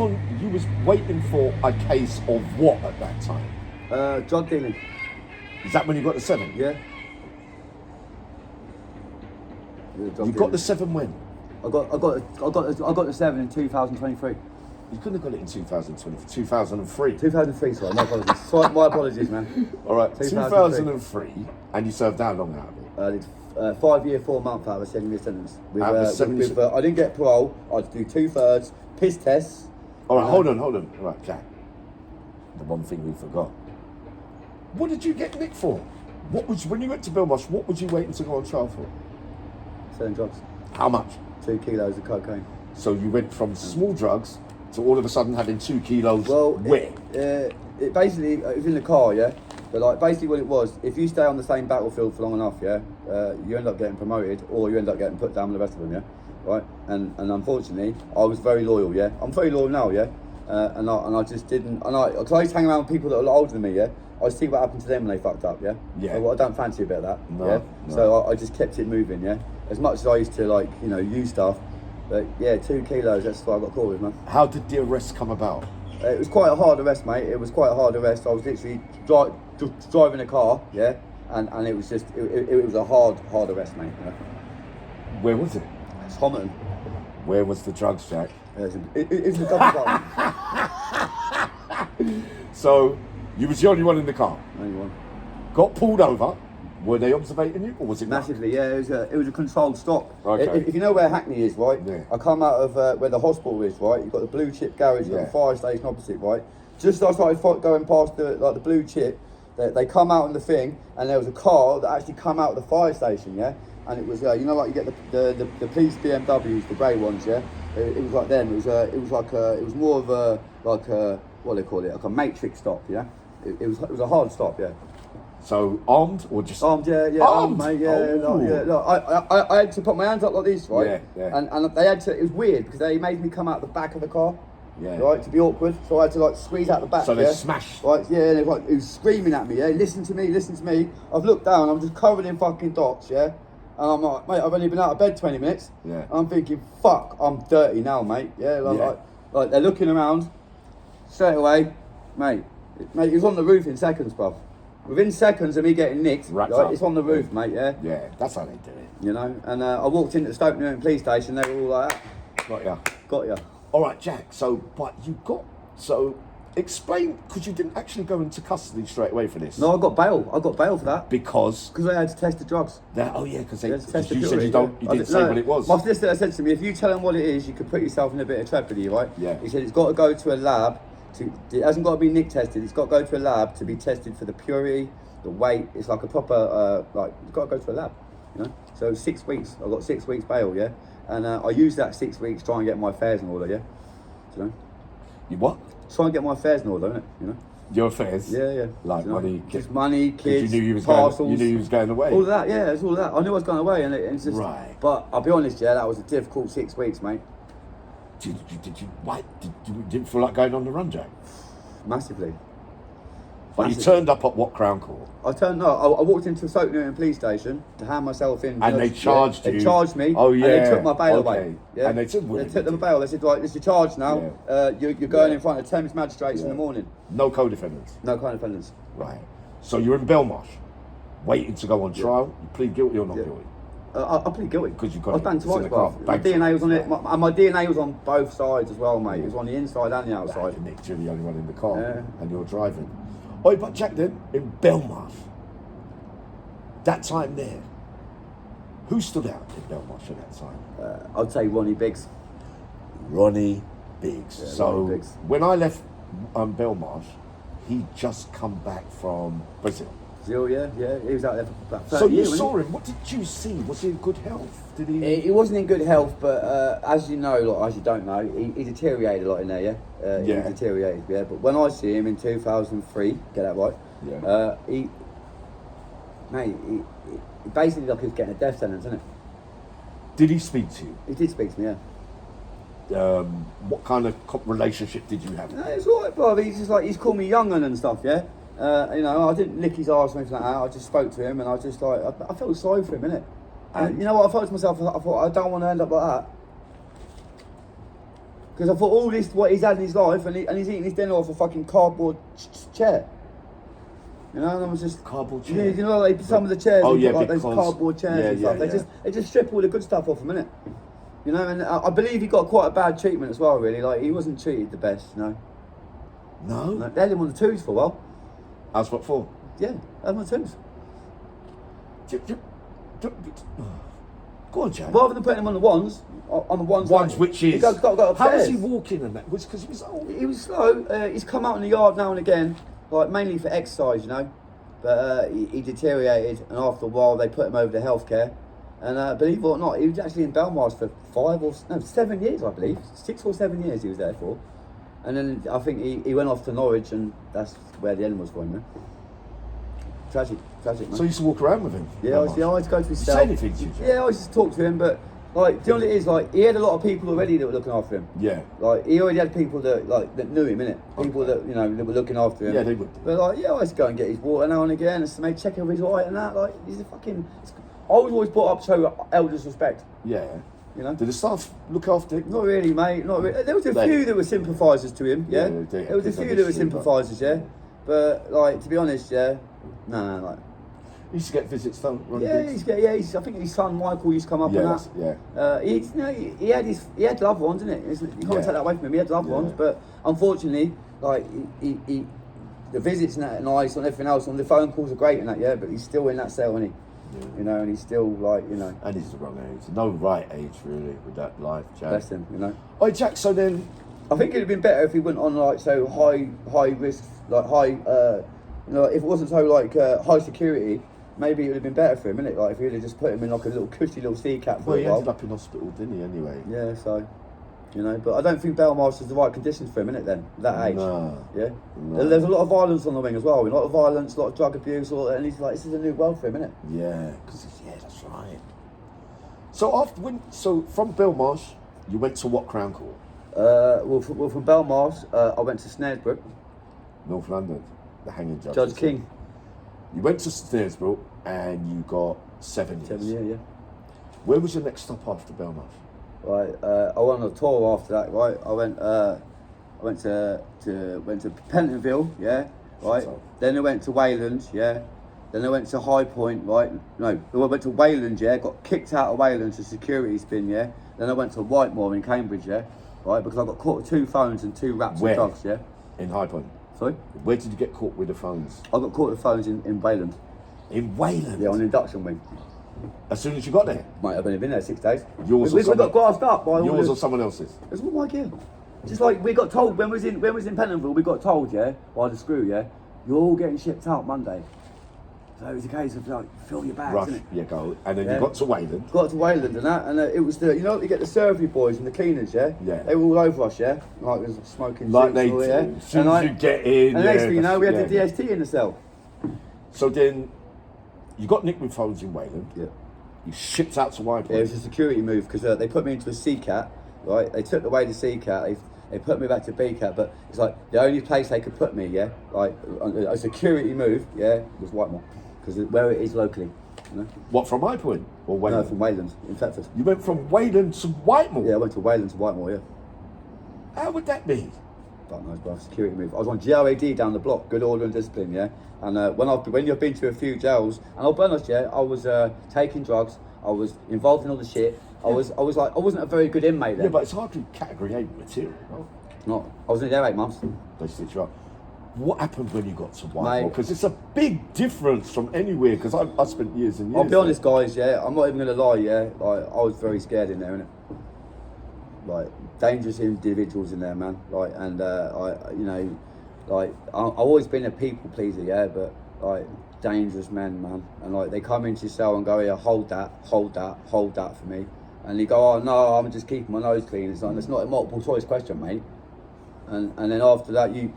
waiting for a case of what at that time? Drug dealing. Is that when you got the 7? Yeah. You got the 7 when? I got the 7 in 2023. You couldn't have got it in 2020, 2003. 2003, sorry, my apologies. Sorry, my apologies, man. All right, 2003, and you served how long out of it? I did 5 year, 4 month out of a 7-year sentence. Out of a 7 year I didn't get parole. I had to do 2/3 piss tests. All right, hold on. All right, Jack. The one thing we forgot. What did you get nicked for? When you went to Belmarsh, what was you waiting to go on trial for? Selling drugs. How much? 2 kilos of cocaine. So you went from small drugs to all of a sudden having 2 kilos. Well, where? It basically, it was in the car, yeah. But like basically what it was, if you stay on the same battlefield for long enough, yeah, you end up getting promoted, or you end up getting put down with the rest of them, yeah, right. And unfortunately, I was very loyal, yeah. I'm very loyal now, yeah. And I just didn't. Cause I used to hang around with people that are a lot older than me, yeah. I see what happened to them when they fucked up, yeah. Yeah. So, I don't fancy a bit of that, no, yeah. No. So I just kept it moving, yeah. As much as I used to like, use stuff. But yeah, 2 kilos, that's what I got caught with, man. How did the arrest come about? It was quite a hard arrest, mate. It was quite a hard arrest. I was literally driving a car, yeah, and it was just it was a hard arrest, mate. You know? Where was it? It's Homerton. Where was the drugs, Jack? It's in the double car. So you was the only one in the car. Only one. Got pulled over. Were they observating you, or was it Massively? Yeah, it was a controlled stop. Okay. If you know where Hackney is, right? Yeah. I come out of where the hospital is, right? You've got the blue chip garage, you've got the fire station opposite, right? Just as I started going past the blue chip, they come out on the thing, and there was a car that actually come out of the fire station, yeah. And it was, you know, like you get the police BMWs, the grey ones, yeah. It was like them. It was more of a what do they call it? Like a matrix stop, yeah. It was a hard stop, yeah. So armed or just armed? Yeah, armed, mate. Yeah, Oh. I had to put my hands up like this, right? Yeah. And they had to. It was weird because they made me come out the back of the car. Yeah. Right, to be awkward, so I had to like squeeze out the back. So they smashed. Right, yeah, and he was screaming at me. Yeah, listen to me. I've looked down. I'm just covered in fucking dots. Yeah, and I'm like, mate, I've only been out of bed 20 minutes. Yeah. I'm thinking, fuck, I'm dirty now, mate. Yeah, like they're looking around. Straight away, mate, he was on the roof in seconds, bruv. Within seconds of me getting nicked, right, it's on the roof, mate. Yeah. Yeah, that's how they do it. You know, and I walked into the Stoke Newington police station. They were all like, got ya. All right, Jack. So explain, because you didn't actually go into custody straight away for this. No, I got bail. For that. Because they had to test the drugs. Because they had to test the you purity, said you didn't say what it was. My solicitor said to me, if you tell them what it is, you could put yourself in a bit of jeopardy, right? Yeah. He said it's got to go to a lab. It hasn't got to be nick tested. It's got to go to a lab to be tested for the purity, the weight. It's like a proper you've got to go to a lab, you know. So 6 weeks. I got 6 weeks bail, yeah. And I used that 6 weeks to try and get my affairs in order, yeah. You know? You what? Try and get my affairs in order, innit? You know? Your affairs? Yeah. Like money, just money, kids, you knew you was parcels. You knew you was going away. All that, yeah, it's all that. I knew I was going away, and it's just. Right. But I'll be honest, yeah, that was a difficult 6 weeks, mate. Did you didn't feel like going on the run, Jack? Massively. But you turned up at what Crown Court? I walked into a Stoke Newington police station to hand myself in. And they charged you? They charged me. Oh, yeah. And they took my bail away. Yeah. And they took the bail. They said, right, this is your charge now. Yeah. You're going in front of Thames magistrates in the morning. No co-defendants? No co-defendants. Right. So you're in Belmarsh, waiting to go on trial. You plead guilty or not guilty? I plead guilty. Because you got I was banged twice, bruv. My DNA was on it. My DNA was on both sides as well, mate. It was on the inside and the outside. Nick, you're the only one in the car, Yeah. and you're driving. Oh, but Jack, then in Belmarsh, that time there, who stood out in Belmarsh at that time? I'd say Ronnie Biggs. Ronnie Biggs. Yeah, So Ronnie Biggs. when I left Belmarsh, he'd just come back from Brazil. Yeah. He was out there for about 30 So you years, saw him. What did you see? Was he in good health? Did he? He wasn't in good health, but as you know, like as you don't know, he deteriorated a lot in there. Yeah, Yeah. He deteriorated. Yeah, but when I see him in 2003, get that right? Yeah. He basically like he was getting a death sentence, isn't it? Did he speak to you? He did speak to me. Yeah. What kind of relationship did you have? No, it's alright, bro. He's called me young'un and stuff. Yeah. You know, I didn't lick his arse or anything like that. I just spoke to him, and I just like I felt sorry for him, innit? And you know what? I thought to myself, I thought I don't want to end up like that. Because I thought all this, what he's had in his life, and he's eating his dinner off a fucking cardboard chair. You know, and I was just cardboard chair. You know, like some of the chairs, like those because, cardboard chairs and stuff. They just strip all the good stuff off him, innit? You know, and I believe he got quite a bad treatment as well. Really, like he wasn't treated the best. You know. No. They had him on the twos for a while. As what for? Yeah, they had him on the twos. Go on, Jack. Rather than putting him on the ones, Ones, which is got how upstairs. was he walking and that? Was because he was old. He was slow. He's come out in the yard now and again, like mainly for exercise, you know. But he deteriorated, and after a while they put him over to healthcare. And believe it or not, he was actually in Belmarsh for 7 years, I believe. 6 or 7 years he was there for. And then I think he went off to Norwich, and that's where the end was for him, man. Tragic, man. So you used to walk around with him? Yeah, I used to go to his cell. Say anything to you, Jack? Yeah, I used to talk to him, but like, do you know what it is? Like, he had a lot of people already that were looking after him. Yeah. Like, he already had people that knew him, innit? People that, you know, that were looking after him. Yeah, they would. But like, yeah, I used to go and get his water now and again, and maybe check if he's alright and that. Like, he's a fucking. I was always brought up to show elders respect. Yeah. you know. Did the staff look after him? Not really, mate. Not really. There was a few that were sympathisers to him. Yeah, there was a few that were sympathisers. Yeah, but like to be honest, yeah, like. He used to get visits, don't he? I think his son Michael used to come up and that. He had loved ones, didn't it? You can't take that away from him. He had loved ones, but unfortunately, like he the visits and that are nice and everything else, and the phone calls are great and that, but he's still in that cell, isn't he? Yeah. You know, and he's still like, you know. And he's the wrong age. No right age really with that life, Jack. Bless him, you know. Oh, Jack. So then, I think it'd have been better if he went on like so high risk, like high, you know, if it wasn't so like high security. Maybe it would have been better for him, innit? Like if you'd have just put him in like a little cushy little sea cat for a while. Well, he ended up in hospital, didn't he? Anyway. Yeah, so. You know, but I don't think Belmarsh's the right conditions for him, innit, then? That age. No. Yeah? No. There's a lot of violence on the wing as well. A lot of violence, a lot of drug abuse, and he's like, this is a new world for him, innit? Yeah, because that's right. So from Belmarsh, you went to what Crown Court? From Belmarsh, I went to Snaresbrook. North London, the hanging judge. Judge King. You went to Snaresbrook and you got 7 years. 7 years, yeah. Where was your next stop after Belmarsh? Right, I went on a tour after that. Right, I went to Pentonville, yeah. Right. Then I went to Wayland, yeah. Then I went to High Point, right. No, I went to Wayland, yeah. Got kicked out of Wayland to security spin, yeah. Then I went to Whitemoor in Cambridge, yeah. Right, because I got caught with 2 phones and 2 wraps of drugs, yeah. In High Point. Sorry. Where did you get caught with the phones? I got caught with phones in Wayland. In Wayland. Yeah, on the induction wing. As soon as you got there? Mate, I've only been there 6 days. Yours we got grasped up by yours or someone else's? It's all my gear. Just like we got told when we was in Pentonville, we got told, yeah, by the screw, yeah, you're all getting shipped out Monday. So it was a case of like fill your bags, rush, innit? Yeah, go. And then you got to Wayland. Got to Wayland and that, and it was the you get the survey boys and the cleaners, yeah. Yeah. They were all over us, yeah. Like there's smoking. Like they do. Yeah? As soon as you get in. And next thing you know, we had the DST in the cell. So then, you got nicked with phones in Wayland. Yeah. You shipped out to White Point. Yeah, it was a security move because they put me into a C-cat, right? They took away the C-cat, they put me back to B-cat, but it's like the only place they could put me, yeah, like a security move, yeah, was Whitemoor, because where it is locally, you know. What, from High Point or Wayland? No, from Wayland, in Thetford. You went from Wayland to Whitemoor? Yeah, I went to Wayland to Whitemoor, yeah. How would that be? Don't know, bro. Security move. I was on GRAD down the block, good order and discipline, yeah. And when you've been to a few jails, and I'll be honest, yeah, I was taking drugs, I was involved in all the shit. I was like, I wasn't a very good inmate then. Yeah, but it's hardly category 8 material, right? Not. I was in there 8 months. They stitched you up. What happened when you got to Whitemoor? Because it's a big difference from anywhere. Because I spent years and years. I'll be honest, guys. Yeah, I'm not even gonna lie. Yeah, like I was very scared in there, innit? Like dangerous individuals in there, man. Like, and I've always been a people pleaser, yeah, but like dangerous men, man. And like they come into your cell and go, here, hold that for me. And you go, oh no, I'm just keeping my nose clean. It's not a multiple choice question, mate. And then after that, you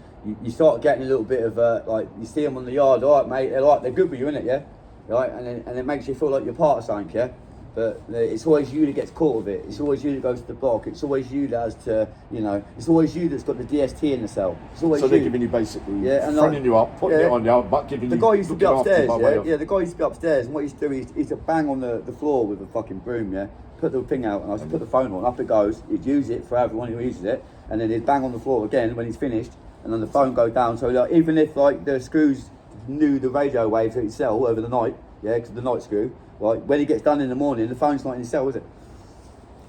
start getting a little bit of like you see them on the yard, all right, mate. They're good with you, innit, yeah, right. And it makes you feel like you're part of something, yeah. But it's always you that gets caught with it. It's always you that goes to the block. It's always you that has to, it's always you that's got the DST in the cell. It's always so they're giving you basically, fronting you up, putting it on you, but giving you. The guy used to be upstairs, yeah. The guy used to be upstairs, and what he used to do, he used to bang on the floor with a fucking broom, yeah. Put the thing out, and I used to put the phone on. Up it goes. He'd use it for everyone who uses it, and then he'd bang on the floor again when he's finished, and then the phone go down. So like, even if like the screws knew the radio waves at his cell over the night, yeah, because the night screw. Like when he gets done in the morning, the phone's not in his cell, is it?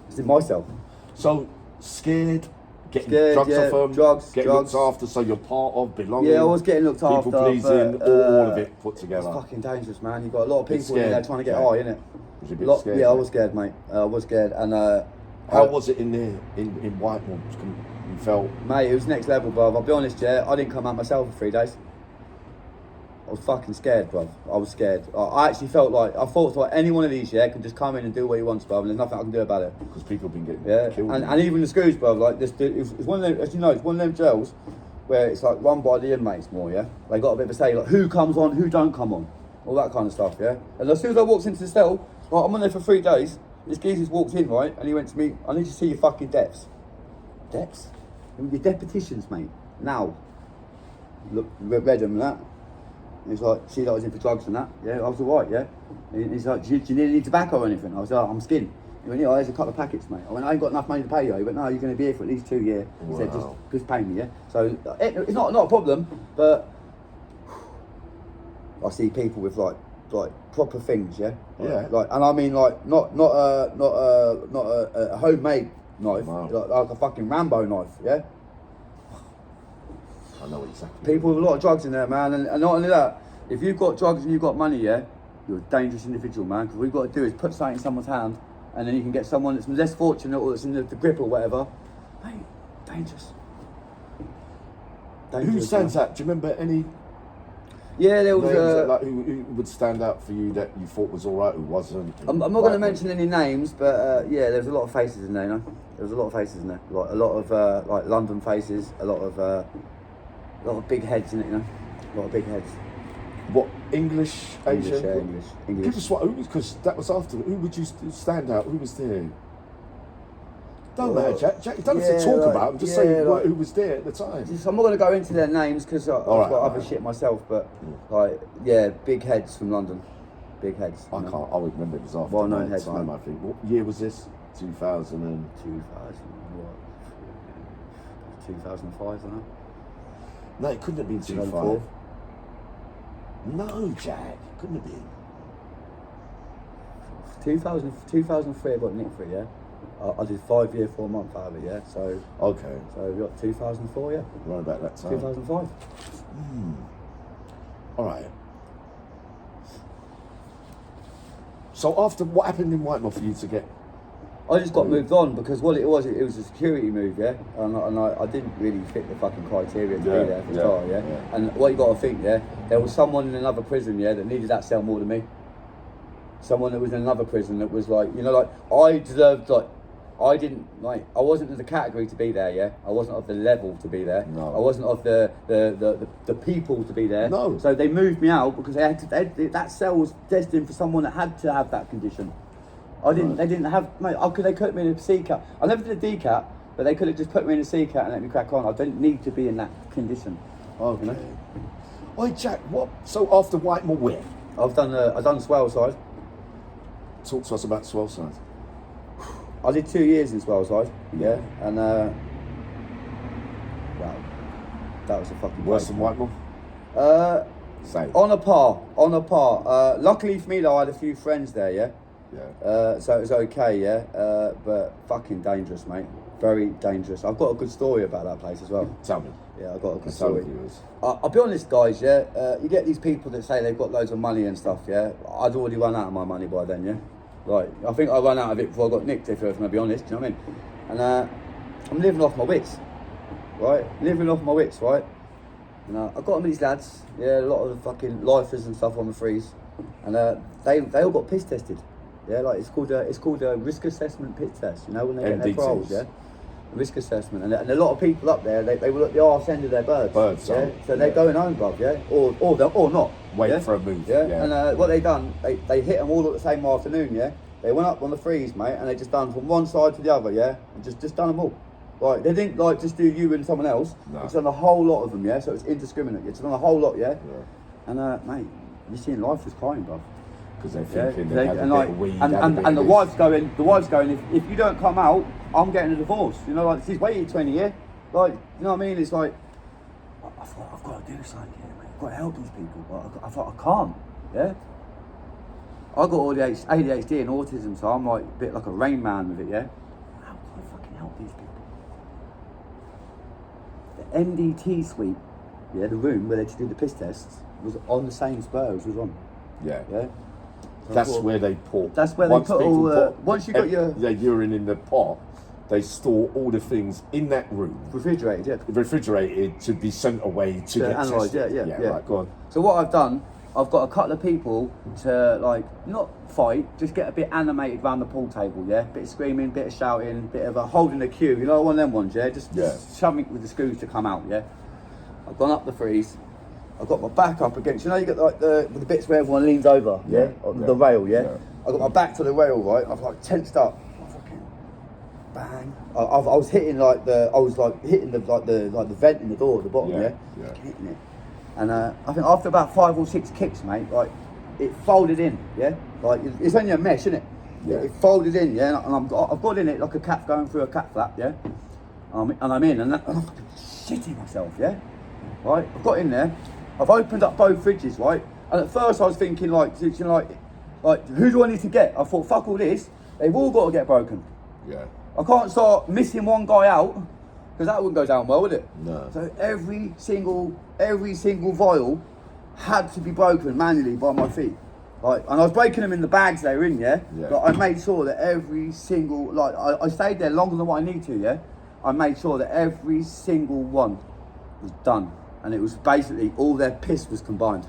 It's in my cell. So scared, getting drugs off them, getting looked after, so you're part of, belonging. Yeah, I was getting looked after. People pleasing, all of it put together. It's fucking dangerous, man. You've got a lot of people in there trying to get high, innit? Was you a bit scared? Yeah, I was scared, mate. I was scared, and how was it in there in Whitemoor? You felt, mate, it was next level, bruv. I'll be honest, yeah. I didn't come out myself for 3 days. I was fucking scared, bruv. I was scared. I actually felt like, I thought like any one of these, yeah, can just come in and do what he wants, bruv, and there's nothing I can do about it. Because people have been getting killed. And even the screws, bruv, like this, it's one of them, as you know, it's one of them jails where it's like run by the inmates more, yeah. They got a bit of a say, like who comes on, who don't come on, all that kind of stuff, yeah. And as soon as I walked into the cell, like, I'm on there for 3 days. This geezer walked in, right, and he went to me, I need to see your fucking depths. Depths? Your depositions, mate. Now. Look, read them and that. And he's like, see that I was in for drugs and that. Yeah, I was alright, yeah. And he's like, do you need any tobacco or anything? I was like, I'm skinned. He went, yeah, there's a couple of packets, mate. I went, I ain't got enough money to pay you. He went, no, you're going to be here for at least 2 years. He said, just pay me, yeah? So it's not a problem, but I see people with like proper things, yeah? Yeah. Like, and I mean like, not a homemade knife, Wow. like a fucking Rambo knife, yeah? I know exactly. People with a lot of drugs in there, man, and not only that, if you've got drugs and you've got money, yeah, you're a dangerous individual, man, because what you've got to do is put something in someone's hand, and then you can get someone that's less fortunate or that's in the grip or whatever. Mate, dangerous. Who stands out? Do you remember any Yeah, there was names like, who would stand out for you that you thought was all right, who wasn't? I'm not going to mention any names, but yeah, there's a lot of faces in there, you know? There was a lot of faces in there. Like, a lot of like London faces, a lot of big heads in it, you know? A lot of big heads. What, English, Asian? English, yeah, English. Give us what, because that was after. Who would you stand out? Who was there? Don't matter, Jack. You don't have to talk about them. Just say who was there at the time. I'm not going to go into their names because I've got other shit myself, but like, yeah, big heads from London. Big heads. I can't. I would remember it was after well-known my heads, time. man. I think. What year was this? 2000 and 2005, I don't know. no, it couldn't have been 2005. No, Jack, couldn't have been. 2003 I got nicked for it, yeah? I did 5 year, 4 month out of it, yeah? So Okay, we got 2004, yeah? right about that time. 2005. All right. So after what happened in Whitemore for you to get? I just got moved on because what it was a security move, yeah? And I didn't really fit the fucking criteria to be there for start, yeah? And what you got to think, yeah? There was someone in another prison, yeah, that needed that cell more than me. Someone that was in another prison that was like, you know, like, I deserved, like, I wasn't in the category to be there, yeah? I wasn't of the level to be there. No. I wasn't of the people to be there. No. So they moved me out because that cell was destined for someone that had to have that condition. They didn't have, mate, they put me in a C cap. I never did a D cap, but they could have just put me in a C cap and let me crack on. I didn't need to be in that condition. Okay. You know? Oi, Jack, what? So after Whitemore, where? I've done Swell Side. Talk to us about Swellside. I did 2 years in Swell Side, yeah, and wow, that was a fucking Worse than Whitemore? Same. On a par. Luckily for me though, I had a few friends there, yeah. Yeah. So it was okay, yeah. But fucking dangerous, mate. Very dangerous. I've got a good story about that place as well. Tell me. Yeah, I've got a good Tell story. the viewers. I'll be honest, guys, yeah. You get these people that say they've got loads of money and stuff, yeah. I'd already run out of my money by then, yeah. Like, I think I ran out of it before I got nicked, if I'm going to be honest, do you know what I mean? And I'm living off my wits, right? Right? And I got them these lads, yeah, a lot of the fucking lifers and stuff on the freeze, and they all got piss tested, yeah. Like it's called a risk assessment piss test, you know, when they get their paroles, yeah. Risk assessment, and a lot of people up there, they were at the arse end of their birds, yeah. So they're going home, bruv, yeah, or not. Wait for a move, yeah. And what they done, they hit them all at the same afternoon, yeah. They went up on the freeze, mate, and they just done from one side to the other, yeah, and just done them all. Like, they didn't like just do you and someone else. No. It's done a whole lot of them, yeah. So it's indiscriminate. It's done a whole lot, yeah. And mate, you're seeing life is crying, bruv. Because they're thinking they have a bit of weed, and the wife's going, if you don't come out, I'm getting a divorce. You know, like she's waited 20 years. Like, you know what I mean? It's like, I thought I've got to do something here, mate. I've got to help these people, but I thought I can't. Yeah. I got all the ADHD and autism, so I'm like a bit like a Rain Man with it. Yeah. How can I fucking help these people? The MDT suite, yeah, the room where they do the piss tests was on the same Spurs was on. Yeah. Yeah. That's where they put. That's where they put all. Once you got your urine in the pot, they store all the things in that room, refrigerated to be sent away to get analysed. tested. Yeah. Right, go on. So what I've done, I've got a couple of people to like not fight, just get a bit animated around the pool table. Yeah, bit of screaming, bit of shouting, bit of holding the queue. You know, one of them ones. Yeah, just shoving with the screws to come out. Yeah. I've gone up the freeze. I've got my back up against, you know, you get like the bits where everyone leans over, the rail, yeah? I got my back to the rail, right? I've like tensed up. I fucking bang. I was hitting the vent in the door at the bottom, yeah? Hitting it. And I think after about 5 or 6 kicks, mate, like it folded in, yeah? Like it's only a mesh, isn't it? Yeah. It folded in, yeah, and I've got in it like a cat going through a cat flap, yeah. And I'm in, and I'm shitting myself, yeah. Right, I've got in there. I've opened up both fridges, right. And at first I was thinking like who do I need to get? I thought, fuck all this. They've all got to get broken. Yeah. I can't start missing one guy out because that wouldn't go down well, would it? No. So every single vial had to be broken manually by my feet. Like, and I was breaking them in the bags they were in, yeah? But I made sure that every single, like, I stayed there longer than what I need to, yeah? I made sure that every single one was done. And it was basically all their piss was combined.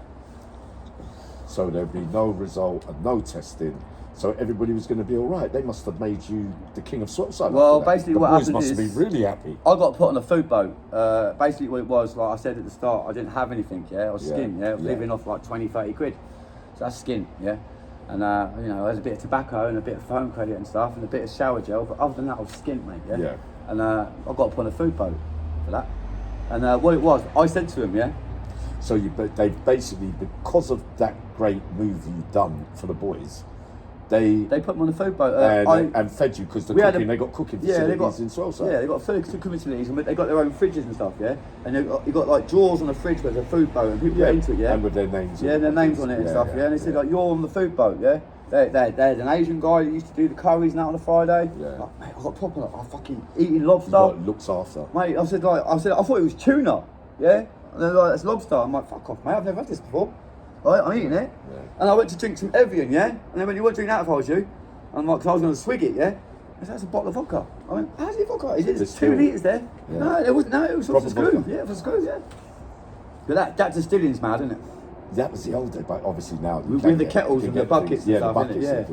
So there'd be no result and no testing. So everybody was going to be all right. They must have made you the king of Swapside. Well, basically what happened is... The boys must have been really happy. I got put on a food boat. Basically what it was, like I said at the start, I didn't have anything, yeah? I was skin, yeah? I was living off like 20, 30 quid. So that's skin, yeah? And, you know, there's a bit of tobacco and a bit of phone credit and stuff and a bit of shower gel. But other than that, I was skint, mate, yeah? Yeah. And I got put on a food boat for that. And what it was, I said to him, yeah? So they basically, because of that great move you've done for the boys, they put me on the food boat and fed you because they got cooking facilities in Swellside. Yeah, they got cooking facilities and they got their own fridges and stuff, yeah. And you got like drawers on the fridge where there's a food boat and people get into it, yeah. And with their names. Yeah, their names on it and stuff, yeah. And they said like, you're on the food boat, yeah. There's an Asian guy that used to do the curries and that on a Friday. Yeah. Like, mate, I got proper like, I'm fucking eating lobster. Looks after. Mate, I thought it was tuna, yeah. And they're like, that's lobster. I'm like, fuck off, mate. I've never had this before. Right, I'm eating it. Yeah. And I went to drink some Evian, yeah. And then when you won't drink that if I was you, I'm like, 'cause I was going to swig it, yeah. I said, that's a bottle of vodka. I went, how's it vodka? Is it 2 litres there? Yeah. No, it wasn't. No, it was for screws. Yeah, for screws, yeah. But that distilling's mad, isn't it? That was the old day, but obviously now with the kettles and the buckets and stuff, buckets, yeah.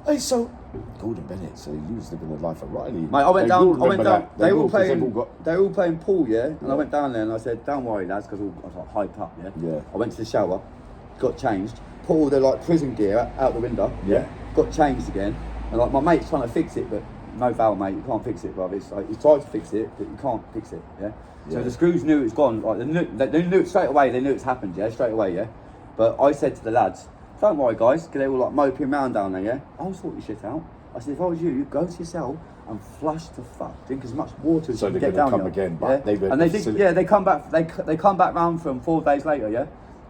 Hey, so Gordon Bennett, so he was living the life of Riley. Mate, I went down. They were all playing pool, yeah. And I went down there and I said, "Don't worry, lads," because I was like hyped up, yeah. Yeah. I went to the shower, got changed, put all the like prison gear out the window. Yeah. Got changed again, and like my mate's trying to fix it, but no foul, mate. You can't fix it, brother. It's like he tried to fix it, but you can't fix it, yeah. So the screws knew it's gone. Like they knew it straight away. They knew it's happened, yeah, straight away, yeah. But I said to the lads, don't worry, guys, because they were like moping around down there, yeah? I'll sort your shit out. I said, if I was you, go to your cell and flush the fuck. Drink as much water as you can get down come again, but yeah? They come back. They come back round from 4 days later, yeah.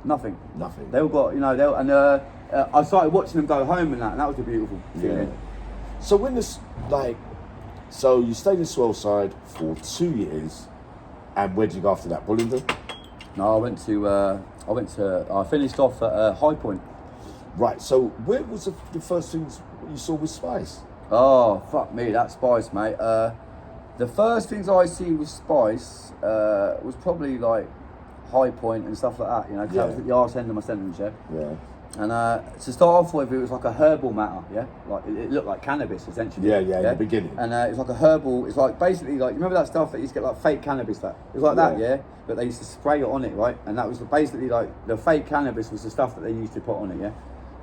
Nothing. They all got, you know, I started watching them go home and that was a beautiful feeling. Yeah. So when this so you stayed in Swellside for 2 years, and where did you go after that? Bullingdon? No, I finished off at High Point. Right, so where was the first things you saw with Spice? Oh, fuck me, that Spice, mate. The first things I see with Spice was probably like High Point and stuff like that, you know, because that was at the arse end of my sentence, yeah? Yeah. And to start off with, it was like a herbal matter, yeah? Like, it looked like cannabis, essentially. Yeah, in the beginning. And it's like a herbal, it's like basically like, you remember that stuff that you used to get like fake cannabis, that? It was like that, yeah? But they used to spray it on it, right? And that was basically like, the fake cannabis was the stuff that they used to put on it, yeah?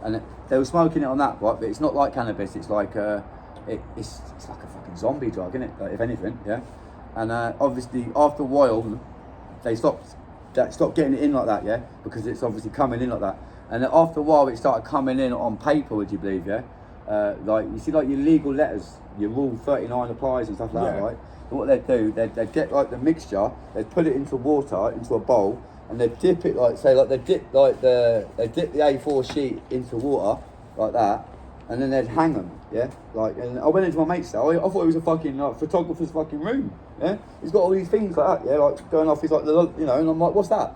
And they were smoking it on that, right? But it's not like cannabis, it's like, it's like a fucking zombie drug, isn't it? Like, if anything, yeah? And obviously, after a while, they stopped getting it in like that, yeah? Because it's obviously coming in like that. And then after a while, it started coming in on paper, would you believe, yeah? Like, you see, like, your legal letters, your Rule 39 applies and stuff like that, right? And what they'd do, they'd get, like, the mixture, they'd put it into water, into a bowl, and they'd dip it, like, say, like, they dip the A4 sheet into water, like that, and then they'd hang them, yeah? Like, and I went into my mate's cell, I thought it was a fucking, like, photographer's fucking room, yeah? He's got all these things like that, yeah? Like, going off, he's like, you know, and I'm like, what's that?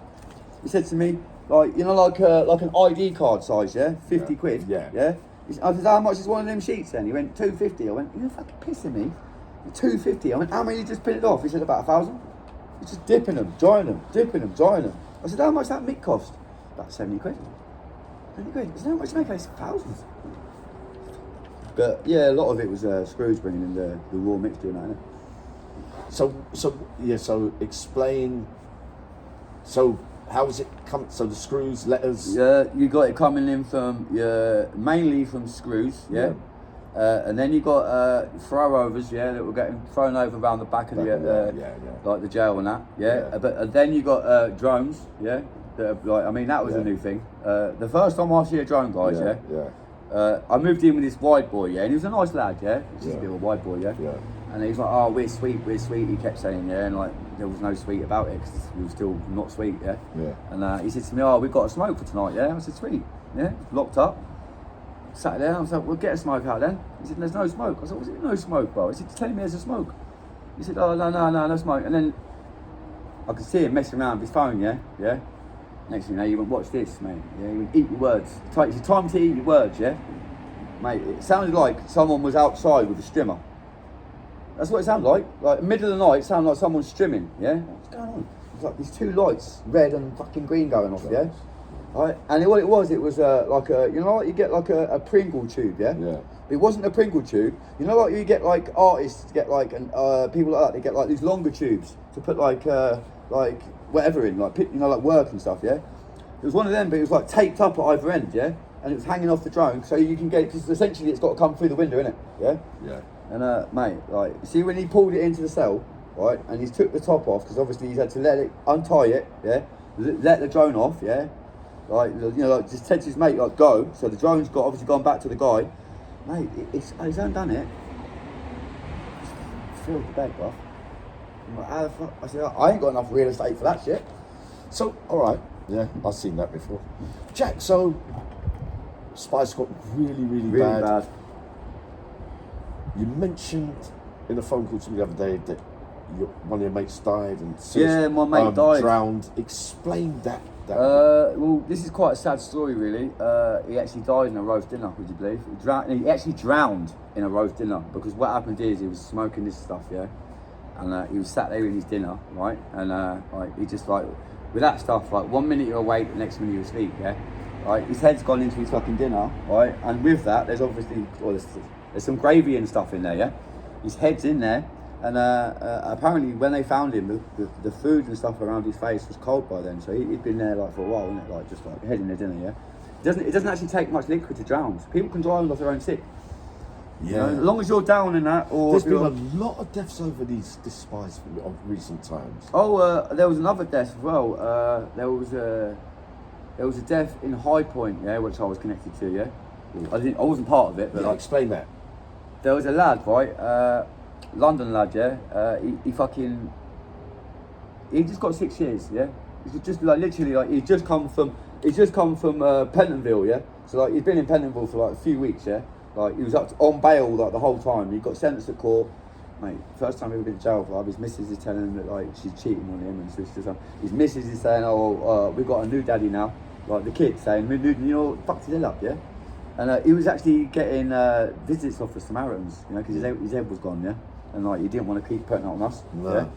He said to me, like, you know, like an ID card size, yeah? 50 quid, yeah? I said, how much is one of them sheets then? He went, 250. I went, you're fucking pissing me. 250. I went, how many you just put it off? He said, about 1,000. He's just dipping them, drying them, dipping them, drying them. I said, how much that mick cost? About 70 quid. 70 quid. I said, how much you make? I said, thousands. But yeah, a lot of it was screws bringing in the raw mixture and that, innit? So explain, so how was it come? So the screws, letters. Yeah, you got it coming in from mainly from screws, yeah. And then you got throw-overs, yeah, that were getting thrown over around the back of like the jail and that, yeah. But then you got drones, yeah. That are, like, I mean, that was a new thing. The first time I see a drone, guys, I moved in with this white boy, yeah, and he was a nice lad, yeah. He's just a Yeah. bit of a white boy, yeah. Yeah. And he was like, oh, we're sweet, he kept saying, yeah, and like, there was no sweet about it, because we were still not sweet, yeah. Yeah. And he said to me, oh, we've got a smoke for tonight, yeah. I said, sweet, yeah, locked up. Sat there, I was like, we'll get a smoke out then. He said, there's no smoke. I said, what's it, no smoke, bro? He said, you're telling me there's a smoke. He said, oh, no smoke. And then I could see him messing around with his phone, yeah. Next thing you know, you went, watch this, mate. Yeah, you went, eat your words. It's time to eat your words, yeah. Mate, it sounded like someone was outside with a strimmer. That's what it sounded like. Like, middle of the night, it sounded like someone's strimming, yeah? What's going on? It's like these two lights, red and fucking green going off, yeah? Right? And what it was like a, you know, like you get like a Pringle tube, yeah? Yeah. It wasn't a Pringle tube. You know, like you get like artists get like, and people like that, they get like these longer tubes to put like whatever in, like, you know, like work and stuff, yeah? It was one of them, but it was like taped up at either end, yeah? And it was hanging off the drone, so you can get it, because essentially it's got to come through the window, innit? Yeah? Yeah. And mate, like, see when he pulled it into the cell, right, and he's took the top off, because obviously he's had to let it, untie it, yeah? Let the drone off, yeah? Like, you know, like, just said to his mate, like, go, so the drone's obviously gone back to the guy. Mate, he's undone it. Just filled the bed, bro. I'm like, how the fuck? I said, I ain't got enough real estate for that shit. So, all right. Yeah, I've seen that before. Jack, so Spice got really bad. You mentioned in a phone call to me the other day that one of your mates died and Yeah, my mate died. Drowned. Explain that. Well, this is quite a sad story, really. He actually died in a roast dinner, would you believe? He actually drowned in a roast dinner, because what happened is he was smoking this stuff, yeah? And he was sat there in his dinner, right? And like, he just like, with that stuff, like 1 minute you're awake, the next minute you're asleep, yeah? Right, his head's gone into his fucking dinner, right? And with that, there's obviously, there's some gravy and stuff in there, yeah? His head's in there, and apparently when they found him, the food and stuff around his face was cold by then, so he'd been there like for a while, innit? Like, just like head in the dinner, yeah? It doesn't actually take much liquid to drown. People can drown off their own sick. Yeah. You know, as long as you're down in that, or there's been a lot of deaths over this Spice of recent times. Oh, there was another death as well. There was a death in High Point, yeah, which I was connected to, yeah. I wasn't part of it, but like, explain that. there was a lad, right, London lad, yeah. He just got 6 years, yeah. He's just like literally like he's just come from Pentonville, yeah. So like he's been in Pentonville for like a few weeks, yeah. Like he was on bail like the whole time. He got sentenced to court. Mate, first time he ever been in jail for life. His missus is telling him that like she's cheating on him and stuff. His missus is saying, oh, we've got a new daddy now. Like the kid saying, you know, fucked his head up, yeah. And he was actually getting visits off the Samaritans, you know, because his head was gone, yeah. And like he didn't want to keep putting it on us, yeah.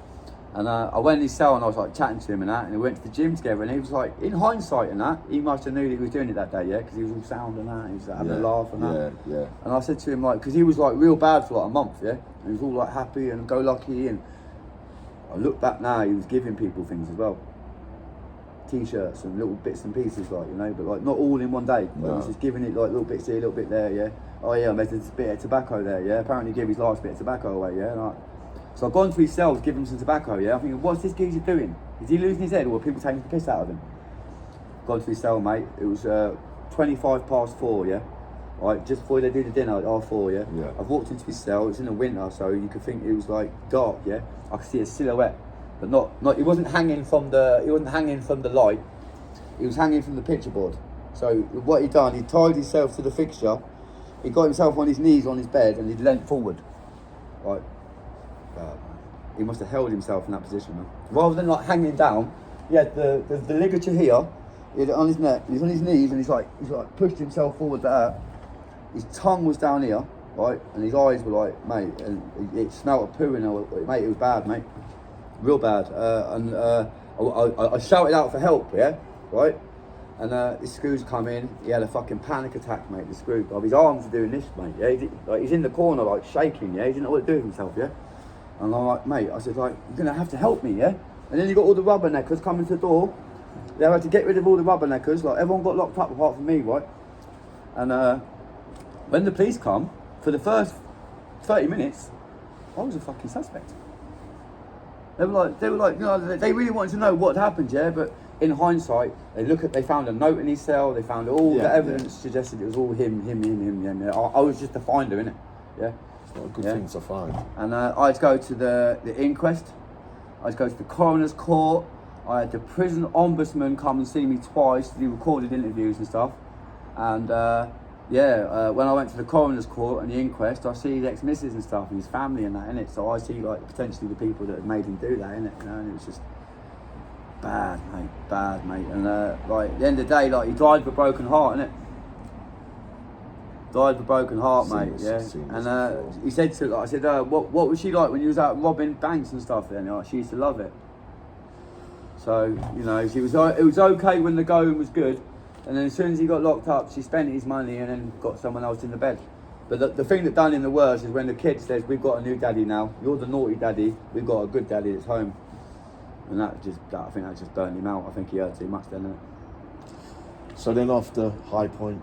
And I went in his cell and I was like chatting to him and that, and we went to the gym together, and he was like, in hindsight and that, he must have knew that he was doing it that day, yeah, because he was all sound and that, he was like, having a laugh and that. Yeah. And I said to him, like, because he was like real bad for like a month, yeah, and he was all like happy and go lucky, and I look back now, he was giving people things as well, t-shirts and little bits and pieces, like, you know, but like not all in one day. Like, he was just giving it like little bits here, little bit there, yeah. Oh yeah, there's a bit of tobacco there, yeah. Apparently he gave his last bit of tobacco away, yeah. Like, so I've gone to his cell to give him some tobacco, yeah. I'm thinking, what's this geezer doing? Is he losing his head, or are people taking the piss out of him? Gone to his cell, mate. It was 4:25, yeah. Right, just before they did the dinner at 4:30, yeah. I've walked into his cell. It's in the winter, so you could think it was like dark, yeah. I could see a silhouette, but not. It wasn't hanging from the light. It was hanging from the picture board. So what he done, he tied himself to the fixture. He got himself on his knees on his bed, and he leant forward. Right. He must have held himself in that position, man. Rather than like hanging down, he had the ligature here, he had it on his neck, he's on his knees, and he's like pushed himself forward like that. His tongue was down here, right, and his eyes were like, mate, and it smelled of poo in there, mate, it was bad, mate. Real bad. I shouted out for help, yeah, right? And this screw's come in, he had a fucking panic attack, mate, the screw. His arms are doing this, mate, yeah, he's in the corner, like, shaking, yeah, he didn't know what to do with himself, yeah? And I'm like, mate, I said, like, you're going to have to help me, yeah? And then you got all the rubberneckers coming to the door. They had to get rid of all the rubberneckers. Like, everyone got locked up apart from me, right? And when the police come, for the first 30 minutes, I was a fucking suspect. They were like, you know, they really wanted to know what happened, yeah? But in hindsight, they found a note in his cell. They found all the evidence suggested it was all him. Yeah. I was just a finder, innit? Yeah. It's not a good thing to find. And I had to go to the inquest. I had to go to the coroner's court. I had the prison ombudsman come and see me twice to do recorded interviews and stuff. And when I went to the coroner's court and the inquest, I see his ex-missus and stuff and his family and that, innit? So I see like potentially the people that had made him do that, innit? You know, and it was just bad, mate. And like at the end of the day, like he died with a broken heart, innit? Died with a broken heart, mate. Yeah. And he said to, like, I said, what was she like when you was out robbing banks and stuff? Then like, she used to love it. So you know, it was okay when the going was good, and then as soon as he got locked up, she spent his money and then got someone else in the bed. But the thing that done him the worst is when the kid says, "We've got a new daddy now. You're the naughty daddy. We've got a good daddy that's home." And I think that just burned him out. I think he heard too much then, innit? So then after High Point,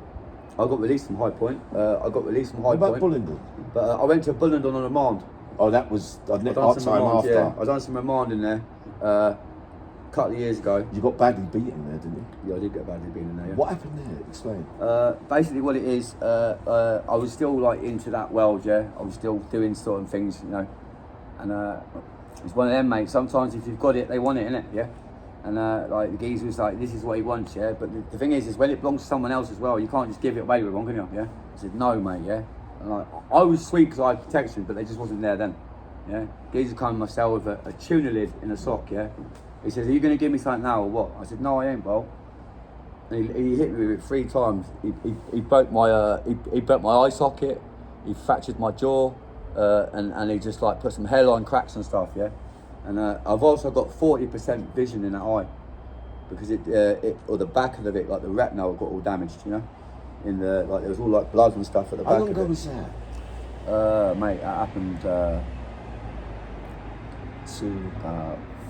I got released from High Point. what about Bullingdon? But I went to Bullingdon on remand. Oh, that was I done some remand, after. yeah. I done some remand in there a couple of years ago. You got badly beaten there, didn't you? Yeah, I did get badly beaten in there, yeah. What happened there? Explain. Basically what it is, I was still like into that world, yeah. I was still doing certain things, you know. And it's one of them, mate. Sometimes if you've got it, they want it, innit? Yeah. And like the geezer was like, this is what he wants, yeah. But the thing is when it belongs to someone else as well, you can't just give it away with one, can you? Yeah. I said, no, mate, yeah. And like, I was sweet because I had protection, but they just wasn't there then. Yeah. Geezer came to my cell with a tuna lid in a sock, yeah. He says, are you gonna give me something now or what? I said, no, I ain't, bro. And he hit me with it 3 times. He broke my he broke my eye socket. He fractured my jaw, and he just like put some hairline cracks and stuff, yeah. And I've also got 40% vision in that eye because it or the back of it, like the retina, got all damaged, you know. In the like there was all like blood and stuff at the back. How long of ago it. was that? Mate, that happened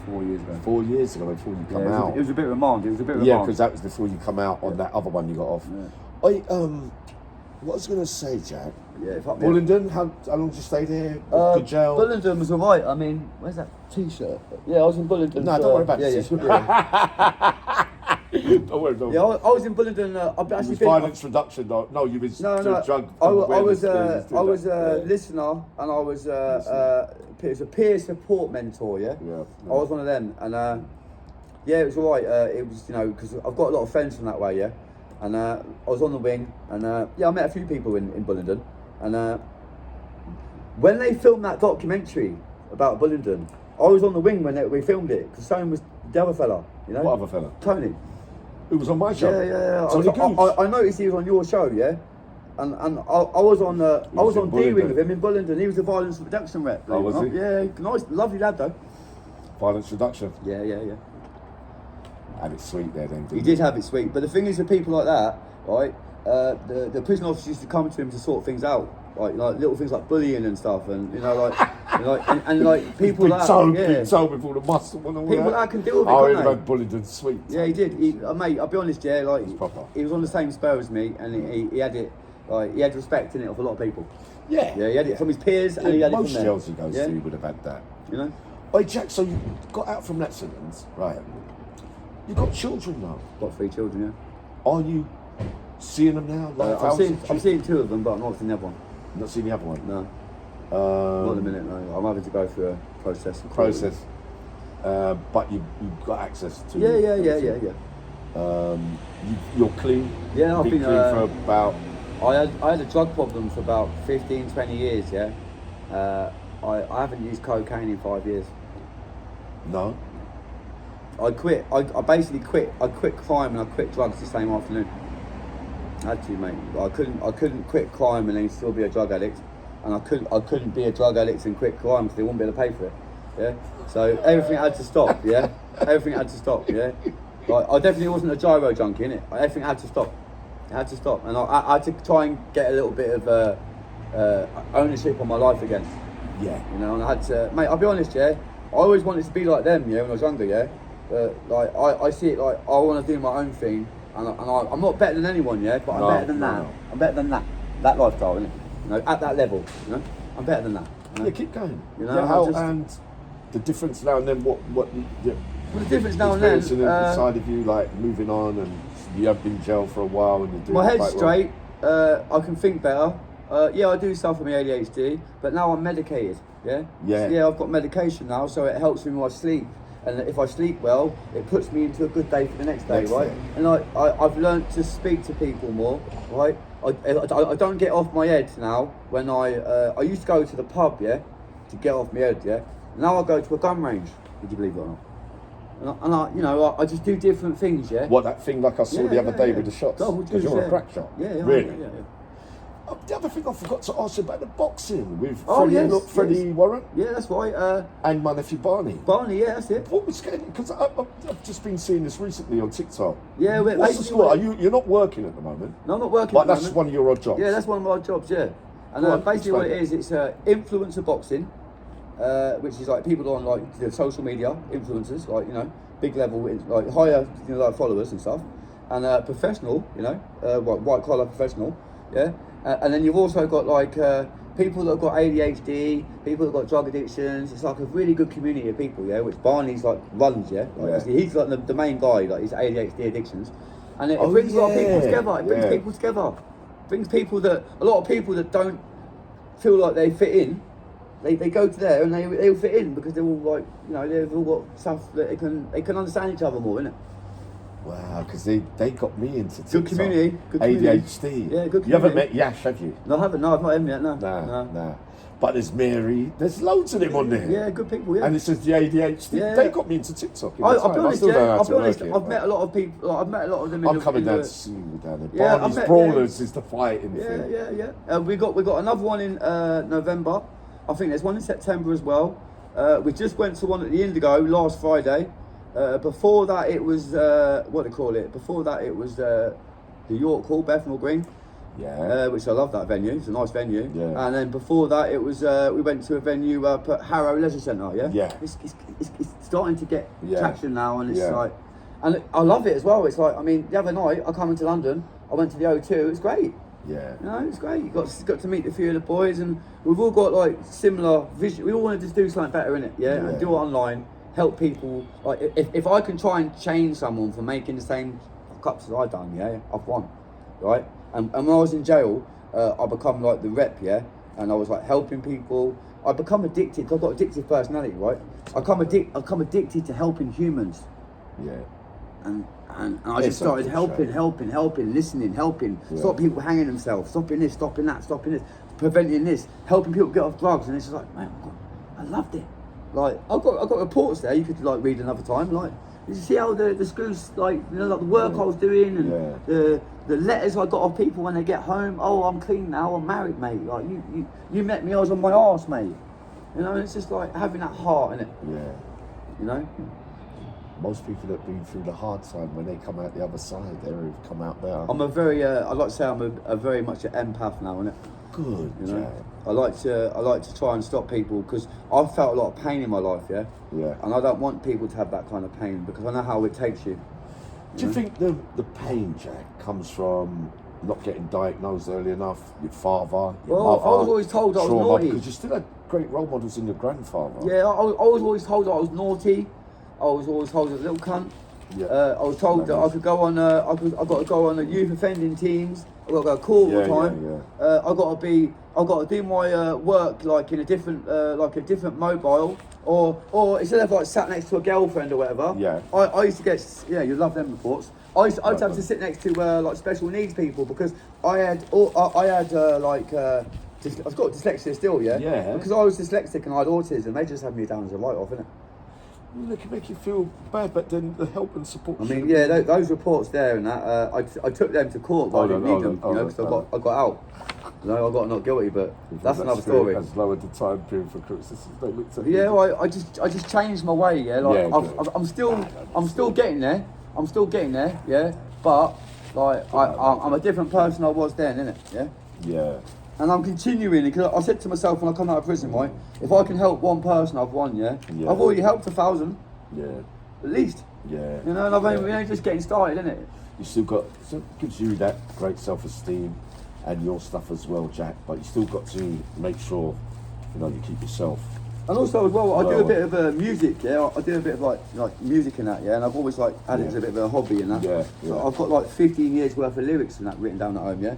4 years ago. 4 years ago before you come out. It was a bit of remand. Yeah, because that was before you come out on that other one you got off. Yeah. What I was going to say, Jack. Yeah, Bullingdon, how long did you stay there? Good jail? Bullingdon was alright. I mean, where's that T-shirt? Yeah, I was in Bullingdon. No, don't worry about the T-shirt. Don't worry, don't worry. Yeah, I was in Bullingdon. I've actually been. Violence reduction, though. No, you was drug. I was a listener, and I was it was a peer support mentor. Yeah. I was one of them, and yeah, it was alright. It was, you know, because I've got a lot of friends from that way. Yeah. And I was on the wing, and I met a few people in Bullingdon. And when they filmed that documentary about Bullingdon, I was on the wing when we filmed it, because so was the other fella, you know? What other fella? Tony. Who was on my show? Yeah. I noticed he was on your show, yeah? And I was on D-Wing with him in Bullingdon. He was the violence reduction rep. Oh, was he? Yeah, nice, lovely lad though. Violence reduction? Yeah. Had it sweet there then, didn't He did have it sweet, but the thing is, with people like that, right? The prison officers used to come to him to sort things out, like little things like bullying and stuff, and you know, like people that been told with all the muscle and all people that can deal with it. Oh, he had Bullingdon sweet. Yeah, he did. Mate, I'll be honest, yeah, like proper. He was on the same spur as me, and he had it. Like he had respect in it of a lot of people. Yeah, he had it from his peers, and he had it from them. Most jails he goes to would have had that. You know. Oh, Jack, so you got out from that sentence, right? You got children now. Got 3 children, yeah. Are you seeing them now? I'm seeing 2 of them, but I'm not seeing the other one. Not seeing the other one? No. Not in a minute, no. I'm having to go through a process. But you've got access to... Yeah. You're clean? Yeah, I've been clean for about... I had a drug problem for about 15, 20 years, yeah. I haven't used cocaine in 5 years. No? I quit. I basically quit. I quit crime and I quit drugs the same afternoon. I had to, mate. I couldn't quit crime and then still be a drug addict, and I couldn't be a drug addict and quit crime because they wouldn't be able to pay for it. Yeah. So everything had to stop. Yeah. Everything had to stop. Yeah. Like, I definitely wasn't a gyro junkie, innit? Everything had to stop. It had to stop, and I had to try and get a little bit of ownership on my life again. Yeah. You know, and I had to, mate. I'll be honest, yeah. I always wanted to be like them, yeah, when I was younger, yeah. Like I see it like I want to do my own thing, and I'm not better than anyone, yeah, but I'm better than that. No. I'm better than that lifestyle, innit? You know, at that level, you know, I'm better than that. You know? Yeah, keep going. You know, and the difference now and then. Well, the difference now and then. Experiencing it inside of you, like moving on, and you have been in jail for a while, and you're doing My it head's quite straight. I can think better. Yeah, I do suffer from ADHD, but now I'm medicated. Yeah. Yeah. So, yeah, I've got medication now, so it helps me with my sleep. And if I sleep well, it puts me into a good day for the next day, right? And I've learned to speak to people more, right? I don't get off my head now. When I used to go to the pub, yeah, to get off my head, yeah. Now I go to a gun range. Would you believe it or not? And I, you know, I just do different things, yeah. What, that thing like I saw the other day with the shots? Because you're a crack shot. Yeah. Really? Yeah. The other thing I forgot to ask you about the boxing with Yes. Freddie Warren. Yeah, that's right. And my nephew Barney. Barney, yeah, that's it. What was going? Because I've just been seeing this recently on TikTok. Yeah, what's the score? You're not working at the moment? No, I'm not working. Like that's one of your odd jobs. Yeah, that's one of my odd jobs. Yeah, and basically what it is, it's influencer boxing, which is like people on like the social media influencers, like big level, like higher like followers and stuff, and professional, white collar professional, yeah. And then you've also got like people that have got ADHD, people that have got drug addictions. It's like a really good community of people, yeah, which Barney's like runs, yeah. He's like the main guy, like his ADHD addictions, and it brings a lot of people together. It brings people together. Brings people that a lot of people that don't feel like they fit in. They go to there and they all fit in because they're all like they've all got stuff that they can understand each other more, innit? Wow, because they got me into TikTok. Good community. ADHD. Yeah, good community. You haven't met Yash, have you? No, I haven't. No, I've not him yet. No. Nah. But there's Mary. There's loads of them on there. Yeah, good people. Yeah. And it says the ADHD. Yeah. They got me into TikTok. I'll be honest. I'll be honest. I've I've met a lot of people. I've met a lot of them. I'm coming down to see you down there. Yeah, Barney's Brawlers is the fighting thing. Yeah. We got another one in November. I think there's one in September as well. We just went to one at the Indigo last Friday. Before that, it was what do you call it? Before that, it was the York Hall, Bethnal Green. Yeah. Which I love that venue. It's a nice venue. Yeah. And then before that, it was we went to a venue up at Harrow Leisure Centre. Yeah. Yeah. It's starting to get traction now, and it's like, and I love it as well. It's like, I mean, the other night I come into London. I went to the O2. It's great. Yeah. It's great. You got to meet a few of the boys, and we've all got like similar vision. We all want to just do something better in it, and do it online. Help people. Like if I can try and change someone from making the same cups as I done, I've won, right? And when I was in jail, I become like the rep, and I was like helping people. I become addicted. I've got addictive personality, right? I come addicted to helping humans. Yeah. And I just started helping, listening, stop people hanging themselves, stopping this, stopping that, stopping this, preventing this, helping people get off drugs, and it's just like, man, I loved it. Like I've got reports there. You could like read another time. Like you see how the schools like like the work I was doing and the letters I got off people when they get home. Oh, I'm clean now. I'm married, mate. Like you met me. I was on my arse, mate. It's just like having that heart in it. Yeah. Most people that have been through the hard time, when they come out the other side, they've come out better. I'm a very, I'd like to say I'm a very much an empath now, innit? Good, Jack. I like to try and stop people because I've felt a lot of pain in my life, Yeah. And I don't want people to have that kind of pain because I know how it takes you. Do you think the pain, Jack, comes from not getting diagnosed early enough? Your father, your mother, I was always told I was naughty. Because you still had great role models in your grandfather. Yeah, I was always told I was naughty. I was always told I was a little cunt. Yeah. I was told that I could go on. I got to go on the youth offending teams. I got to go to court all the time. I got to do my work like in a different mobile, or instead of like sat next to a girlfriend or whatever. Yeah. I used to get you love them reports. I used to have to sit next to like special needs people because I've got dyslexia still. Yeah. Because I was dyslexic and I had autism. They just had me down as a write-off, innit? They can make you feel bad, but then the help and support. I mean, those reports there and that. I took them to court, but I didn't need them, because I got out. I got not guilty, but that's another story. Has lowered the time period for criticism. I just changed my way. Yeah, like I'm still getting there. I'm still getting there. Yeah, but like I'm a different person I was then, innit? Yeah. Yeah. And I'm continuing because I said to myself when I come out of prison, right? If I can help one person, I've won. Yeah. I've already helped 1,000. Yeah. At least. Yeah. And I've only just getting started, innit? You still got, so it gives you that great self-esteem and your stuff as well, Jack. But you still got to make sure, you keep yourself And also as well, I do a bit of music, yeah. I do a bit of like music and that, yeah. And I've always like had it as a bit of a hobby and that. Yeah, So I've got like 15 years worth of lyrics and that written down at home, yeah.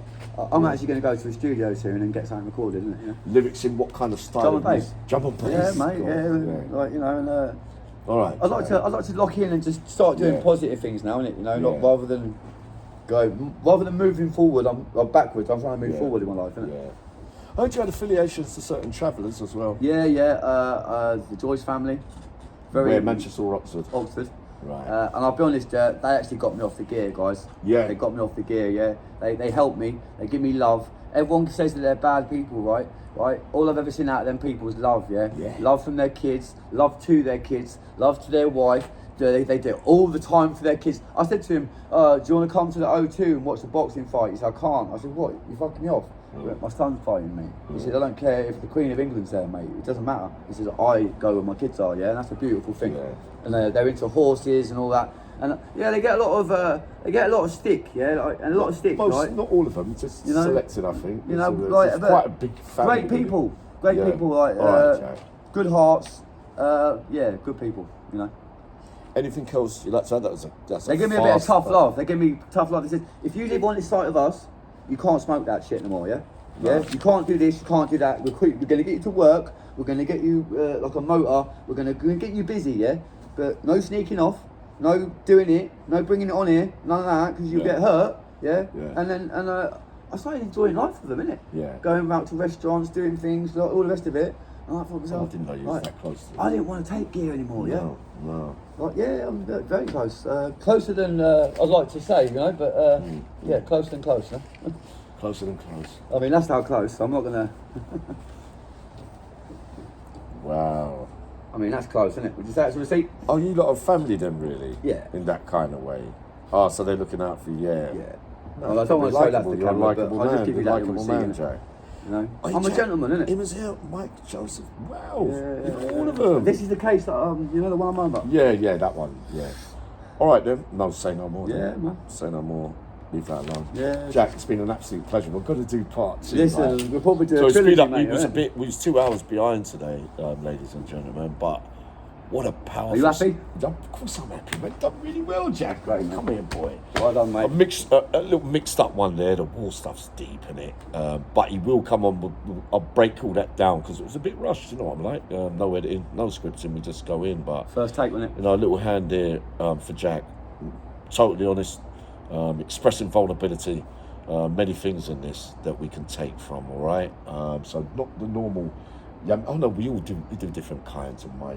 I'm actually going to go to a studio soon and get something recorded, isn't it? You know? Lyrics in what kind of style? Drum and bass. Drum and bass. Yeah, mate. Yeah. Like, you know, and all right. I'd like to lock in and just start doing positive things now, innit? You know, not rather than moving forward, I'm backwards. I'm trying to move forward in my life, innit? Yeah. I heard you had affiliations to certain travellers as well. Yeah. The Joyce family. Where, Manchester or Oxford? Oxford. Right. And I'll be honest, they actually got me off the gear, guys. Yeah. They got me off the gear, yeah. They helped me. They give me love. Everyone says that they're bad people, right? Right. All I've ever seen out of them people is love, yeah. Love from their kids, love to their kids, love to their wife. They do it all the time for their kids. I said to him, do you want to come to the O2 and watch the boxing fight? He said, I can't. I said, what? You fucking me off? My son's fighting, mate. He said, I don't care if the Queen of England's there, mate. It doesn't matter. He says, I go where my kids are, yeah, and that's a beautiful thing. Yeah. And they're into horses and all that. And yeah, they get a lot of stick, yeah, like, and a lot of stick, right? Not all of them, just selected, I think. You know, it's quite a big family. Great people, like good hearts, good people, you know. Anything else you like to add? They give me a bit of tough love. They give me tough love. They said, if you live on this side of us, you can't smoke that shit no more, yeah? Yeah? You can't do this, you can't do that. We're going to get you to work, we're going to get you like a motor, we're going to get you busy, yeah? But no sneaking off, no doing it, no bringing it on here, none of that, because you'll get hurt, yeah? And I started enjoying life with them, innit? Yeah. Going out to restaurants, doing things, like, all the rest of it. And I thought to myself, I didn't know you was that close to them. I didn't want to take gear anymore, No. Like, yeah, I'm very close. Closer than I'd like to say, you know, but yeah, closer than close, huh? Closer than close. I mean, that's how close. I'm not gonna. Wow. I mean, that's close, isn't it? Would you say that's a receipt? Oh, you lot of family then, really? Yeah. In that kind of way. Oh, so they're looking out for you, Yeah. No, I don't want to say that to the camera, but I'll just give you that little man, receipt, Jack. You know, I'm a gentleman, innit? Him as hell, Mike, Joseph. Wow. Yeah. All of them. This is the case that you know the one I'm on about. Yeah, that one. Yeah. All right then. No, say no more. Yeah, man. Say no more. Leave that alone. Yeah. Jack, it's been an absolute pleasure. We're going to do part 2. Listen, we'll probably do a trilogy, speed up. mate, We was 2 hours behind today, ladies and gentlemen. But what a powerful. Are you happy? Of course I'm happy. We've done really well, Jack. Great, come here, boy. Well done, mate. A little mixed up one there. The war stuff's deep in it, but he will come on. I'll break all that down because it was a bit rushed. You know what I'm like? No editing, no scripting. We just go in. But first take, wasn't it? You know, a little hand there for Jack. Totally honest, expressing vulnerability. Many things in this that we can take from. All right. So not the normal. Yeah, oh no, we do different kinds of my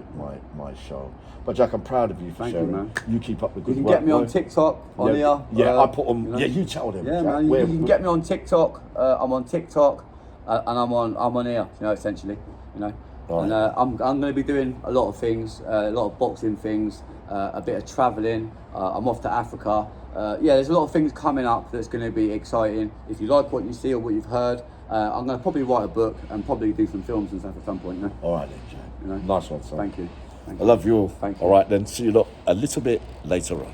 show. But Jack, I'm proud of you for sharing. You, man. You keep up the good work. You can get me on TikTok, on here. Yeah, I put them. You know? Yeah, you tell them. Yeah, Jack, man. You can get me on TikTok. I'm on TikTok, and I'm on here. You know, essentially. You know, and I'm going to be doing a lot of things, a lot of boxing things, a bit of travelling. I'm off to Africa. There's a lot of things coming up that's going to be exciting. If you like what you see or what you've heard. I'm going to probably write a book and probably do some films and stuff at some point, you know? All right then, Jack. You know? Nice one, son. Thank you. I love you all. Thank you. All right then, see you lot a little bit later on.